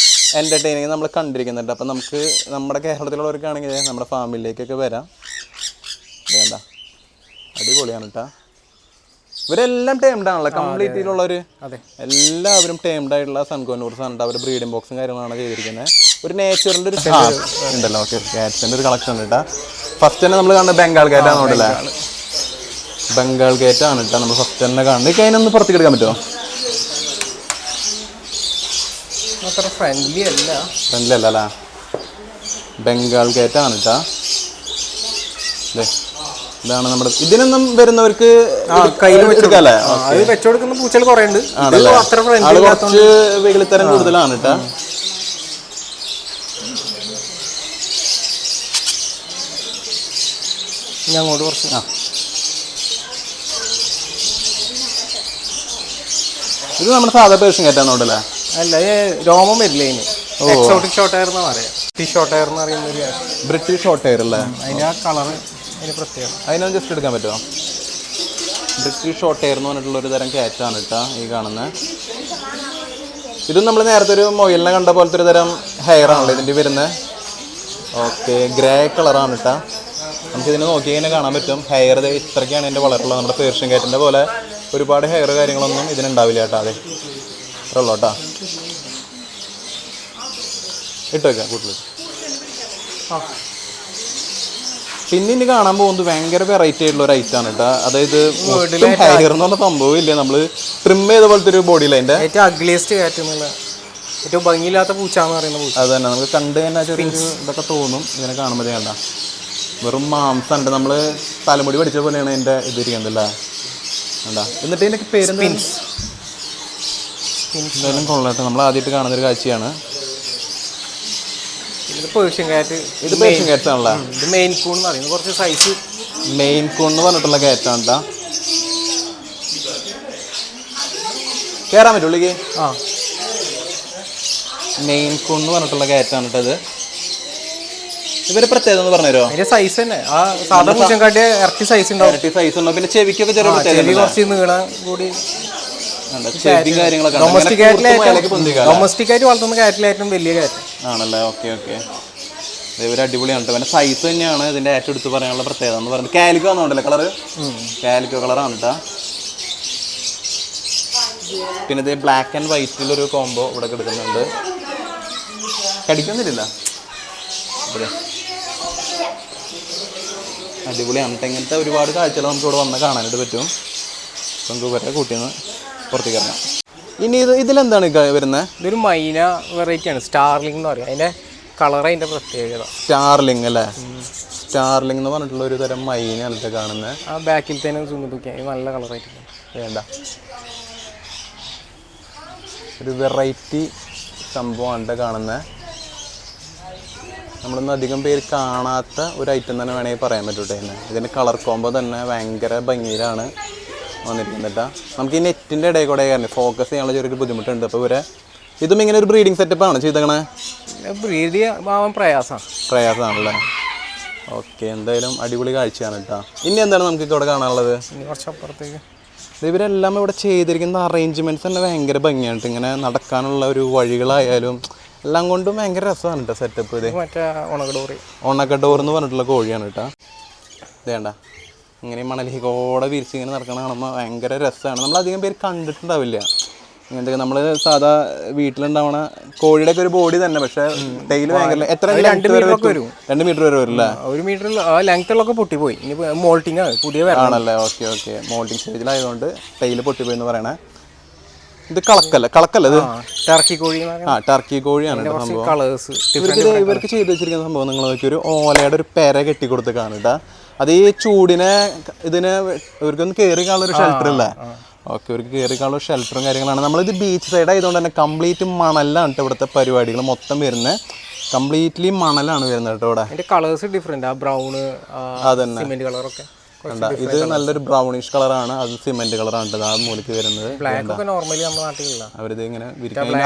എൻ്റർടൈനിങ് നമ്മൾ കണ്ടിരിക്കുന്നുണ്ട്. അപ്പം നമുക്ക് നമ്മുടെ കേരളത്തിലുള്ളവർക്കാണെങ്കിൽ നമ്മുടെ ഫാമിലിയിലേക്കൊക്കെ വരാം. വേണ്ട, അടിപൊളിയാണ് കേട്ടോ. ഇവരെല്ലാം ടേംഡ് ആണല്ലോ, കംപ്ലീറ്റിലുള്ളവർ. എല്ലാവരും ടേംഡ് ആയിട്ടുള്ള സൺകൊനൂർസ് ആണ്. അവർ ബ്രീഡിംഗ് ബോക്സും കാര്യങ്ങളാണ് ചെയ്തിരിക്കുന്നത്. ഒരു നേച്ചറിൻ്റെ ഒരു ഉണ്ടല്ലോ. ഓക്കെ, കാറ്റ്സിൻ്റെ ഒരു കളക്ഷൻ ഉണ്ട് കേട്ടോ. ഫസ്റ്റ് തന്നെ നമ്മൾ കാണുന്നത് ബംഗാൾ കാറ്റാണ് ഉണ്ടല്ലേ. ബംഗാൾ ഗേറ്റാണ് കേട്ടോ നമ്മൾ ഫസ്റ്റ് തന്നെ കാണുന്നത്. അതിനൊന്ന് പുറത്തേക്ക് എടുക്കാൻ പറ്റുമോ? അത്ര ഫ്രണ്ട്ലി അല്ല അല്ലേ. ബംഗാൾ ഗേറ്റാണ് കേട്ടോ. അതെ, ഇതാണ് നമ്മുടെ. ഇതിനൊന്നും വരുന്നവർക്ക് കയ്യിൽ വെച്ചെടുക്കാല്ലേ? വെച്ചുകൊടുക്കുന്ന പൂച്ചകൾ കുറേ ഉണ്ട്. കുറച്ച് വെകിളിത്തരം കൂടുതലാണ് കേട്ടോ. അങ്ങോട്ട് കുറച്ച് ഇത് നമ്മുടെ സാധാ പേർഷ്യൻ കാറ്റാണോണ്ടല്ലേ? അല്ല, രോമം വരില്ല അതിന്. എക്സോട്ടിക് ഷോർട്ട് ഹെയർ എന്ന് പറയാം. ഷോർട്ട് ഹെയർ എന്ന് പറയുന്ന ബ്രിട്ടീഷ് ഷോർട്ട് ഹെയർ അല്ലേ? അതിന് ആ കളറ് അതിന് പ്രത്യേകം. അതിനൊന്ന് ജസ്റ്റ് എടുക്കാൻ പറ്റുമോ? ബ്രിട്ടീഷ് ഷോർട്ട് ഹെയർ എന്ന് പറഞ്ഞിട്ടുള്ളൊരു തരം കാറ്റാണ് കേട്ടോ ഈ കാണുന്നത്. ഇതും നമ്മൾ നേരത്തെ ഒരു മൊയിലിനെ കണ്ട പോലത്തെ ഒരു തരം ഹെയർ ആണല്ലോ ഇതിൻ്റെ വരുന്നത്. ഓക്കെ, ഗ്രേ കളറാണ് കേട്ടോ. നമുക്കിതിനെ നോക്കി കഴിഞ്ഞാൽ കാണാൻ പറ്റും. ഹെയർ ഇത്രയ്ക്കാണ് ഇതിൻ്റെ വളരുള്ളത്. നമ്മുടെ പേർഷ്യൻ കാറ്റിൻ്റെ പോലെ ഒരുപാട് ഹെയർ കാര്യങ്ങളൊന്നും ഇതിനുണ്ടാവില്ല കേട്ടോ. അതെ, ഇത്ര ഉള്ളൂ കേട്ടോ. ഇട്ട് വയ്ക്കാം കൂട്ടിൽ. പിന്നെ ഇനി കാണാൻ പോകുന്നത് ഭയങ്കര വെറൈറ്റി ആയിട്ടുള്ള ഒരു ഐറ്റാണ് കേട്ടോ. അതായത് ഹെയർ എന്ന് പറഞ്ഞ സംഭവം ഇല്ല, നമ്മൾ ട്രിം ചെയ്ത പോലത്തെ ഒരു ബോഡിയില്ല. അതിൻ്റെ ഏറ്റവും അഗ്ലിയസ്റ്റ് കാറ്റ് എന്നുള്ള ഏറ്റവും ഭംഗിയില്ലാത്ത പൂച്ചാന്ന് പറയുന്ന പൂച്ച. അത് തന്നെ, നമുക്ക് കണ്ട് തന്നെ ചെറിയൊരു ഇതൊക്കെ തോന്നും ഇതിനെ കാണുമ്പോൾ. കണ്ട വെറും മാംസമുണ്ട്. നമ്മൾ തലമുടി പഠിച്ച പോലെയാണ് എൻ്റെ ഇതിരിക്കുന്നതല്ലേ. എന്താ എന്നിട്ട് ഇതിൻ്റെ പേരെന്താ? എന്തായാലും കൊള്ളട്ടെ. നമ്മൾ ആദ്യമായിട്ട് കാണുന്നൊരു കാഴ്ചയാണ്. ഇത് പേർഷ്യൻ കാറ്റ്. ഇത് പേർഷ്യൻ കാറ്റ്സ് ആണല്ലോ. ഇത് മെയിൻ കൂൺ എന്ന് പറയുന്നത്. കുറച്ച് സൈസ് മെയിൻ കൂൺ എന്ന് പറഞ്ഞിട്ടുള്ള കാറ്റാണ് കേട്ടോ. കയറാൻ പറ്റുള്ളിക്ക്? മെയിൻ കൂൺ എന്ന് പറഞ്ഞിട്ടുള്ള കാറ്റാണ് കേട്ടത്. ഇവര് പ്രത്യേകത എന്ന് പറഞ്ഞുതരോ? അതിന്റെ സൈസ് തന്നെ ആ സാധാ പൂച്ചക്കാട്ടിയ ഇറച്ചി സൈസ് ഉണ്ടാവും. ഇരട്ടി സൈസ് ഉണ്ടാവും. പിന്നെ ചെവിക്കൊക്കെ ചെറിയ പ്രത്യേകത കുറച്ച് നീളം കൂടി. ചെവി കാര്യങ്ങളൊക്കെ ഡൊമസ്റ്റിക് ആയിട്ട് വളർത്തുന്ന കാറ്റിലേറ്റവും വലിയ കാറ്റ് ആണല്ലേ. Okay okay. ഇവര് അടിപൊളിയാണ്. പിന്നെ സൈസ് തന്നെയാണ് ഇതിന്റെ ഏറ്റവും എടുത്ത് പറയാനുള്ള പ്രത്യേകത എന്ന് പറയുന്നത്. Calico ആണെന്നുണ്ടല്ലേ colour? കാലിക്കോ കളറാണ് കേട്ടോ. പിന്നെ ഇത് ബ്ലാക്ക് ആൻഡ് വൈറ്റിലൊരു കോംബോ ഇവിടെ കിടക്കുന്നുണ്ട്. കടിക്കുന്നില്ല. അടിപൊളിയാണ് കേട്ടോ. ഇങ്ങനത്തെ ഒരുപാട് കാഴ്ചകൾ നമുക്ക് ഇവിടെ വന്ന് കാണാനായിട്ട് പറ്റും. നമുക്ക് ഇവരെ കൂട്ടിന്ന് പുറത്തേക്ക് ഇറങ്ങാം. ഇനി ഇതിലെന്താണ് വരുന്നത്? ഇതൊരു മൈന വെറൈറ്റി ആണ്, സ്റ്റാർലിംഗ് എന്ന് പറയും. അതിന്റെ കളർ അതിന്റെ പ്രത്യേകത. സ്റ്റാർലിംഗ് അല്ലേ? സ്റ്റാർലിംഗ് എന്ന് പറഞ്ഞിട്ടുള്ള ഒരു തരം മൈനയാണ് കേട്ടോ കാണുന്നത്. ആ ബാക്കിൽ തന്നെ സുന്ദരിക്കാൻ നല്ല കളറായിട്ട് വേണ്ട ഒരു വെറൈറ്റി സംഭവമാണ് കാണുന്നത്. നമ്മളൊന്നും അധികം പേര് കാണാത്ത ഒരു ഐറ്റം തന്നെ വേണമെങ്കിൽ പറയാൻ പറ്റൂട്ടെ. ഇതിൻ്റെ കളർ കോംബോ തന്നെ ഭയങ്കര ഭംഗിയിലാണ് വന്നിരിക്കുന്നത്. നമുക്ക് ഈ നെറ്റിൻ്റെ ഇടയിൽ കൂടെ കാരണം ഫോക്കസ് ചെയ്യാനുള്ള ചെറിയൊരു ബുദ്ധിമുട്ടുണ്ട്. അപ്പോൾ ഇവരെ ഇതും ഇങ്ങനെ ഒരു ബ്രീഡിങ് സെറ്റപ്പാണ് ചെയ്തേക്കണേ? ബ്രീഡ് ആവാൻ പ്രയാസമാണല്ലേ. ഓക്കെ, എന്തായാലും അടിപൊളി കാഴ്ചയാണ് കേട്ടോ. ഇനി എന്താണ് നമുക്ക് ഇവിടെ കാണാനുള്ളത്? കുറച്ചപ്പുറത്തേക്ക് ഇവരെല്ലാം ഇവിടെ ചെയ്തിരിക്കുന്ന അറേഞ്ച്മെൻറ്റ്സ് തന്നെ ഭയങ്കര ഭംഗിയാണ്. ഇങ്ങനെ നടക്കാനുള്ള ഒരു വഴികളായാലും എല്ലാം കൊണ്ടും ഭയങ്കര രസമാണ് കേട്ടോ സെറ്റപ്പ്. ഇത് മറ്റേ ഒണക്കഡോർ എന്ന് പറഞ്ഞിട്ടുള്ള കോഴിയാണ് കേട്ടോ. ഇതേണ്ട ഇങ്ങനെ മണലിക്കോടെ വിരിച്ച് ഇങ്ങനെ നടക്കണ കാണുമ്പോൾ ഭയങ്കര രസമാണ്. നമ്മളധികം പേര് കണ്ടിട്ടുണ്ടാവില്ല ഇങ്ങനത്തെ. നമ്മൾ സാധാ വീട്ടിലുണ്ടാവണ കോഴിയുടെ ഒക്കെ ഒരു ബോഡി തന്നെ, പക്ഷെ ടെയിൽ ഭയങ്കര എത്ര 2 മീറ്റർ വരെ വരും അല്ലേ? 1 മീറ്റർ ലെങ്ത്തുള്ളൊക്കെ പൊട്ടിപ്പോയി. ഇനി മോൾട്ടിങ് പുതിയ ആണല്ലേ. Okay okay. മോൾട്ടിങ് സ്റ്റേജിലായതുകൊണ്ട് ടെയിൽ പൊട്ടിപ്പോയി എന്ന് പറയണേ. ഇത് കളക്കല്ല ഇത് ടർക്കി കോഴി. ടർക്കി കോഴിയാണ് സംഭവം. ഇവർക്ക് ചെയ്ത് വെച്ചിരിക്കുന്ന സംഭവം നിങ്ങൾ നോക്കി, ഒരു ഓലയുടെ ഒരു പെര കെട്ടി കൊടുത്ത് കാണുക. അത് ഈ ചൂടിനെ ഇവർക്കൊന്ന് കയറി കാണുന്ന ഒരു ഷെൽട്ടർ അല്ലേ? ഓക്കെ, ഇവർക്ക് കയറി കാണുന്ന ഷെൽട്ടറും കാര്യങ്ങളാണ്. നമ്മളിത് ബീച്ച് സൈഡ് ആയതുകൊണ്ട് തന്നെ കംപ്ലീറ്റ് മണലാണ് ഇവിടുത്തെ പരിപാടികൾ മൊത്തം വരുന്നത്. കംപ്ലീറ്റ്ലി മണലാണ് വരുന്നത് കേട്ടോ ഇവിടെ. കളേഴ്സ് ഡിഫറെന്റ്, ബ്രൗണ് അതന്നെ. ഇത് നല്ലൊരു ബ്രൗണിഷ് കളറാണ്, അത് സിമെന്റ് കളറാണ് ആ മൂലക്ക് വരുന്നത്. അവരിത് ഇങ്ങനെ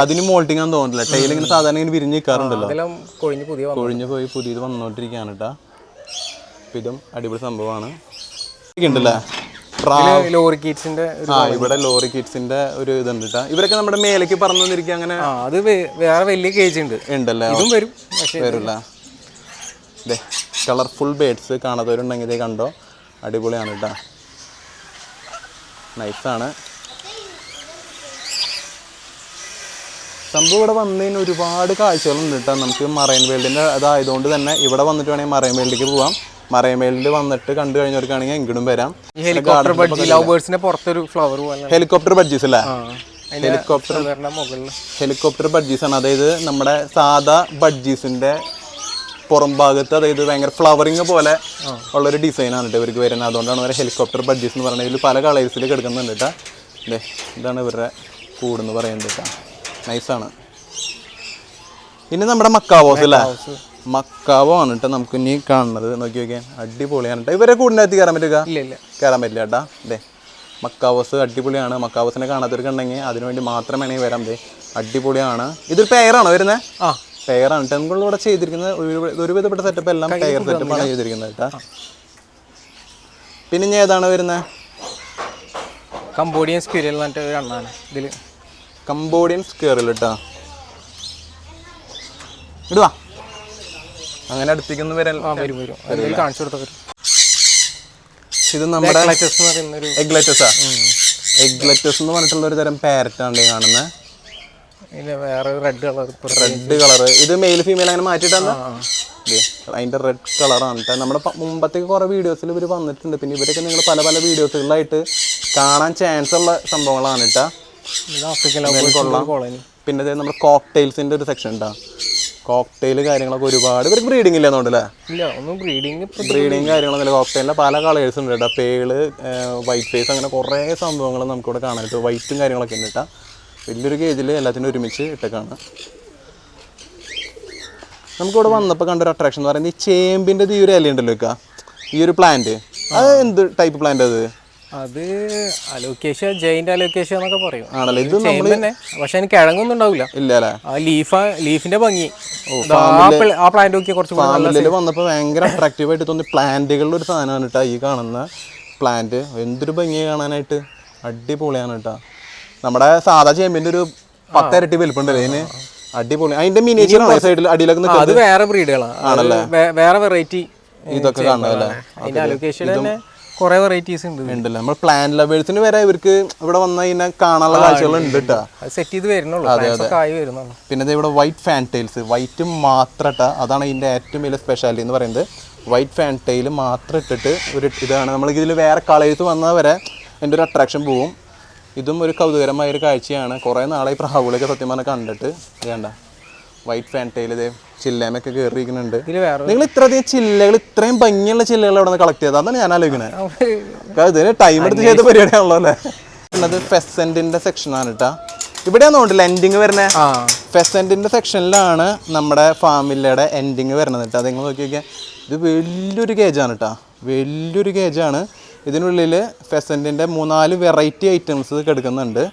അതിന് മോൾട്ടിങ് ആണെന്ന് തോന്നുന്നില്ല. ടൈൽ ഇങ്ങനെ സാധാരണ ഇങ്ങനെ വിരിഞ്ഞ് നിൽക്കാറുണ്ടല്ലോ, കൊഴിഞ്ഞു പോയി പുതിയത് വന്നോണ്ടിരിക്കുകയാണ് കേട്ടോ. ഇതും അടിപൊളി സംഭവമാണ്. ഉണ്ടല്ലേ ഇവിടെ ലോറി കിഡ്സിന്റെ ഒരു ഇതുണ്ട് കേട്ടോ. ഇവരൊക്കെ നമ്മുടെ മേലേക്ക് പറഞ്ഞു തന്നിരിക്കുക. അങ്ങനെ അത് വേറെ വലിയ കേജ് ഉണ്ടല്ലേ? ഇതും വരില്ല. ഇതേ കളർഫുൾ ബേഡ്സ് കാണാത്തവരുണ്ടെങ്കിൽ ഇതേ കണ്ടോ, അടിപൊളിയാണ് കേട്ടോ, നൈസാണ് സംഭവം. ഇവിടെ വന്നതിന് ഒരുപാട് കാഴ്ചകളുണ്ട് കേട്ടോ. നമുക്ക് മറൈൻ വേൾഡിൻ്റെ അതായതുകൊണ്ട് തന്നെ ഇവിടെ വന്നിട്ട് വേണമെങ്കിൽ മറൈൻ വേൾഡിലേക്ക് പോവാം. മറൈൻ വേൾഡിൽ വന്നിട്ട് കണ്ടു കഴിഞ്ഞവർക്കാണെങ്കിൽ എങ്ങോട്ടും വരാം. ഹെലികോപ്റ്റർ ബഡ്ജീസ് അല്ലേ? ഹെലികോപ്റ്റർ ബഡ്ജീസ് ആണ്. അതായത് നമ്മുടെ സാധാ ബഡ്ജീസിന്റെ പുറം ഭാഗത്ത്, അതായത് ഭയങ്കര ഫ്ലവറിങ് പോലെ ഉള്ളൊരു ഡിസൈനാണ് കേട്ടോ ഇവർക്ക് വരുന്നത്. അതുകൊണ്ടാണ് ഇവരെ ഹെലികോപ്റ്റർ ബഡ്ജീസ് എന്ന് പറയുന്നത്. ഇതിൽ പല കളേഴ്സിൽ കിടക്കുന്നുണ്ട് കേട്ടോ. അല്ലേ, ഇതാണ് ഇവരുടെ കൂടെന്ന് പറയുന്നത് കേട്ടോ, നൈസാണ്. ഇനി നമ്മുടെ മക്കാവോസ് അല്ലേ? മക്കാവോ ആണ് കേട്ടോ നമുക്ക് ഇനി കാണുന്നത്. നോക്കി നോക്കിയാൽ അടിപൊളിയാണ് കേട്ടോ. ഇവരെ കൂടിനകത്ത് കയറാൻ പറ്റുക? കയറാൻ പറ്റില്ല കേട്ടോ. അതെ, മക്കാവോസ് അടിപൊളിയാണ്. മക്കാവോസിനെ കാണാത്തവർക്ക് ഉണ്ടെങ്കിൽ അതിനുവേണ്ടി മാത്രം വേണമെങ്കിൽ വരാം. ദേ അടിപൊളിയാണ്. ഇതൊരു പെയറാണോ വരുന്നത്? പെയറാണ് ടെമ്പിളിൽ ഇവിടെ ചെയ്തിരിക്കുന്നത്. ഒരുവിധപ്പെട്ട സെറ്റപ്പ് എല്ലാം പെയർ സെറ്റപ്പാണ് ചെയ്തിരിക്കുന്നത് കേട്ടോ. പിന്നെ ഇനി ഏതാണ് വരുന്നത്? Cambodian squirrel. കംബോഡിയൻ സ്ക്വിറൽ കേട്ടോ. ഇടുവാ അങ്ങനെ അടുത്തേക്കൊന്ന് വരാൻ. ഇത് നമ്മുടെ എഗ്ലെറ്റസാ. എഗ്ലെറ്റസ് എന്ന് പറഞ്ഞിട്ടുള്ള ഒരു തരം പാരറ്റാണ് കാണുന്നത്. Red colour. ഇത് മെയിൽ ഫീമെയിൽ അങ്ങനെ മാറ്റിയിട്ടാണ് അതിന്റെ റെഡ് കളറാണ് കേട്ടോ. നമ്മുടെ മുമ്പത്തേക്ക് കുറെ വീഡിയോസിൽ ഇവർ വന്നിട്ടുണ്ട്. പിന്നെ ഇവരൊക്കെ നിങ്ങൾ പല പല വീഡിയോസുകളിലായിട്ട് കാണാൻ ചാൻസ് ഉള്ള സംഭവങ്ങളാണ് കേട്ടോ. പിന്നെ നമ്മുടെ കോക്ടെയിൽസിന്റെ ഒരു സെക്ഷൻ ഉണ്ടാ. കോക്ടെയിൽ കാര്യങ്ങളൊക്കെ ഒരുപാട്. ഇവർക്ക് ബ്രീഡിംഗ് ഇല്ലെന്നുണ്ടല്ലേ? ബ്രീഡിങ് കാര്യങ്ങളൊന്നുമില്ല. കോക്ടെയിലിന്റെ പല കളേഴ്സ് ഉണ്ട് കേട്ടോ. പേള്, വൈറ്റ് ഫേസ്, അങ്ങനെ കുറേ സംഭവങ്ങൾ നമുക്കിവിടെ കാണാൻ പറ്റും. വൈറ്റും കാര്യങ്ങളൊക്കെ ഉണ്ട് കേട്ടോ. വലിയൊരു കേജിൽ എല്ലാത്തിനും ഒരുമിച്ച് ഇട്ടേക്കാണ്. നമുക്കിവിടെ വന്നപ്പോൾ കണ്ടൊരു അട്രാക്ഷൻ എന്ന് പറയുന്നത് ഈ ചേമ്പിൻ്റെ ഈ ഒരു ഇല ഉണ്ടല്ലോ, ഈ ഒരു പ്ലാന്റ്. അത് എന്ത് ടൈപ്പ് പ്ലാന്റ്? അത് അത് അലോക്കേഷ്യ ജയിന്റ് അലോക്കേഷ്യ എന്നൊക്കെ പറയും ആണല്ലോ ഇത് ചെയ്യുമ്പോ തന്നെ പക്ഷെ അതിന് കിഴങ്ങൊന്നും ഉണ്ടാവില്ല. ഇല്ല അല്ലേ? ആ ലീഫിന്റെ ഭംഗി ആ പ്ലാന്റ് നോക്കിയാൽ കുറച്ച് ഫാമിലിയിൽ വന്നപ്പോൾ ഭയങ്കര അട്രാക്റ്റീവ് ആയിട്ട് തോന്നി. പ്ലാന്റുകളുടെ ഒരു സാധനമാണ് കേട്ടോ ഈ കാണുന്ന പ്ലാന്റ്. എന്തൊരു ഭംഗിയെ കാണാനായിട്ട്, അടിപൊളിയാണ് കേട്ടോ. നമ്മുടെ സാധാ ചേമ്പിന്റെ ഒരു 10 ഇരട്ടി വലിപ്പുണ്ടല്ലേ ഇതിന്, അടിപൊളി. അതിന്റെ മിനിയേച്ചറാണ് സൈഡിൽ അടിയിലൊക്കെ അത് നിൽക്കുന്നത്. വേറെ ബ്രീഡുകളാണ്, വേറെ വെറൈറ്റി ഇതൊക്കെ കാണുന്നതല്ലേ? അതിന്റെ അലോക്കേഷൻ തന്നെ കുറെ വെറൈറ്റീസ് ഉണ്ട് ഉണ്ടല്ലോ. നമ്മൾ പ്ലാന്റ് ലവേഴ്സിന് വരെ ഇവർക്ക് ഇവിടെ വന്നാൽ ഇതിനെ കാണാനുള്ള കാഴ്ചകൾ ഉണ്ട് കേട്ടോ. സെറ്റ് ചെയ്ത് വരുന്നുള്ളൂ, ആയി വരുന്നുള്ളൂ. പിന്നെ ഇവിടെ വൈറ്റ് ഫാൻ ടൈൽസ്, വൈറ്റ് മാത്രം ഇട്ടാ, അതാണ് ഇതിൻ്റെ ഏറ്റവും വലിയ സ്പെഷ്യാലിറ്റി എന്ന് പറയുന്നത്. വൈറ്റ് ഫാൻ ടൈൽ മാത്രം ഇട്ടിട്ട് ഒരു ഇതാണ്. നമ്മൾ ഇതിൽ വേറെ കളേഴ്സ് വന്നാൽ വരെ എൻ്റെ ഒരു അട്രാക്ഷൻ പോവും. ഇതും ഒരു കൗതുകരമായ ഒരു കാഴ്ചയാണ്. കുറേ നാളായി പ്രാവുകളൊക്കെ സത്യം പറഞ്ഞാൽ കണ്ടിട്ട്. വേണ്ട വൈറ്റ് ഫാൻ ടൈൽ ഇതേ ചില്ലേമൊക്കെ കയറിയിരിക്കുന്നുണ്ട്. നിങ്ങൾ ഇത്രയധികം ചില്ലകൾ, ഇത്രയും ഭംഗിയുള്ള ചില്ലകൾ അവിടെ നിന്ന് കളക്ട് ചെയ്തത്, അതാണ് ഞാൻ ആലോചിക്കുന്നത്. ഇതിന് ടൈം എടുത്ത് ചെയ്ത പരിപാടിയാണല്ലോ അല്ലേ? ഉള്ളത് ഫെസൻറ്റിൻ്റെ സെക്ഷനാണ് കേട്ടോ. ഇവിടെയാണെന്ന് തോന്നുന്നില്ല എൻഡിങ് വരുന്നത്. ഫെസൻറ്റിൻ്റെ സെക്ഷനിലാണ് നമ്മുടെ ഫാമിലിയുടെ എൻഡിങ് വരുന്നത് കേട്ടോ. അത് നിങ്ങൾ നോക്കി നോക്കിയാൽ ഇത് വലിയൊരു കേജാണ് കേട്ടോ, വലിയൊരു കേജാണ്. ഇതിനുള്ളിൽ ഫെസൻറ്റിൻ്റെ 3-4 വെറൈറ്റി ഐറ്റംസ് കിടക്കുന്നുണ്ട്.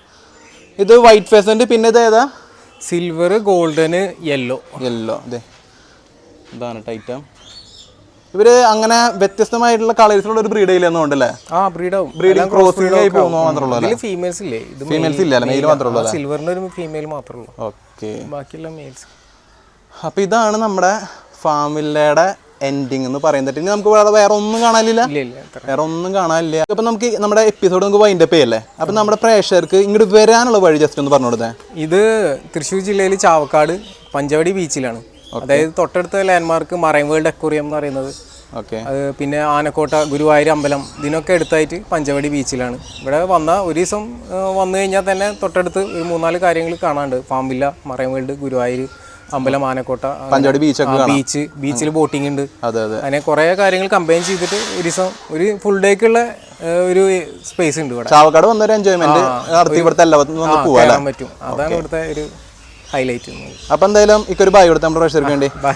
ഇത് വൈറ്റ് ഫെസൻറ്റ്, പിന്നെ ഇത് ഏതാ? Silver, golden, yellow. അതെ ഇതാണ് ഐറ്റം. ഇവര് അങ്ങനെ വ്യത്യസ്തമായിട്ടുള്ള കളേഴ്സിലുള്ള ഒരു ബ്രീഡ് ചെയ്യില്ലെന്നുണ്ടല്ലേ? ബ്രീഡിംഗ് ക്രോസിംഗ് ആയി പോകുന്നോ മാത്രമേ ഫീമെയിൽസ് ഇല്ലേ? ഫീമെയിൽസ് ഇല്ല, മെയിൽ മാത്രമേ ഉള്ളൂ. സിൽവറിന് ഒരു ഫീമെയിൽ മാത്രമേ ഉള്ളൂ. ഓക്കെ, ബാക്കിയുള്ള മെയിൽസ്. അപ്പൊ ഇതാണ് നമ്മുടെ ഫാമിലിയുടെ എൻഡിങ് എന്ന് പറയുന്നത്. ഇനി നമുക്ക് വേറെ ഒന്നും കാണാനില്ല, വേറെ ഒന്നും കാണാനില്ല. അപ്പൊ നമുക്ക് നമ്മുടെ എപ്പിസോഡ് നമുക്ക് വൈൻഡ് അപ്പ് ചെയ്യല്ലേ? അപ്പൊ നമ്മുടെ പ്രേക്ഷകർക്ക് ഇങ്ങോട്ട് വരാനുള്ള വഴി ജസ്റ്റ് ഒന്ന് പറഞ്ഞു കൊടുത്തേ. ഇത് തൃശ്ശൂർ ജില്ലയിൽ ചാവക്കാട് പഞ്ചവടി ബീച്ചിലാണ്. അതായത് തൊട്ടടുത്ത ലാൻഡ്മാർക്ക് മറൈൻ വേൾഡ് അക്വേറിയം എന്ന് പറയുന്നത്. ഓക്കെ. അത് പിന്നെ ആനക്കോട്ട, ഗുരുവായൂർ അമ്പലം, ഇതിനൊക്കെ അടുത്തായിട്ട് പഞ്ചവടി ബീച്ചിലാണ്. ഇവിടെ ഒരു ദിവസം വന്നു കഴിഞ്ഞാൽ തന്നെ തൊട്ടടുത്ത് ഒരു 3-4 കാര്യങ്ങൾ കാണാനുണ്ട്. Farm villa, marine world, Guruvayur അമ്പലം, ആനക്കോട്ട, പഞ്ചവടി ബീച്ചിൽ ബോട്ടിംഗ് ഉണ്ട്. അതെ അതെ. അങ്ങനെ കുറെ കാര്യങ്ങൾ കമ്പൈൻ ചെയ്തിട്ട് ഒരു ദിവസം ഒരു ഫുൾ ഡേക്കുള്ള ഒരു സ്പേസ് ഉണ്ട് ഇവിടെ. ചാവക്കാട് വന്നൊരു എൻജോയ്മെന്റ് നടത്തി ഇവിടുത്തെ പോകാൻ പറ്റും. അതാണ് ഇവിടുത്തെ ഒരു ഹൈലൈറ്റ്. അപ്പൊ എന്തായാലും ഇക്കൊരു ബായ് കൊടുത്ത് നമ്മുടെ പ്രേക്ഷകർക്ക് വേണ്ടി. ബൈ.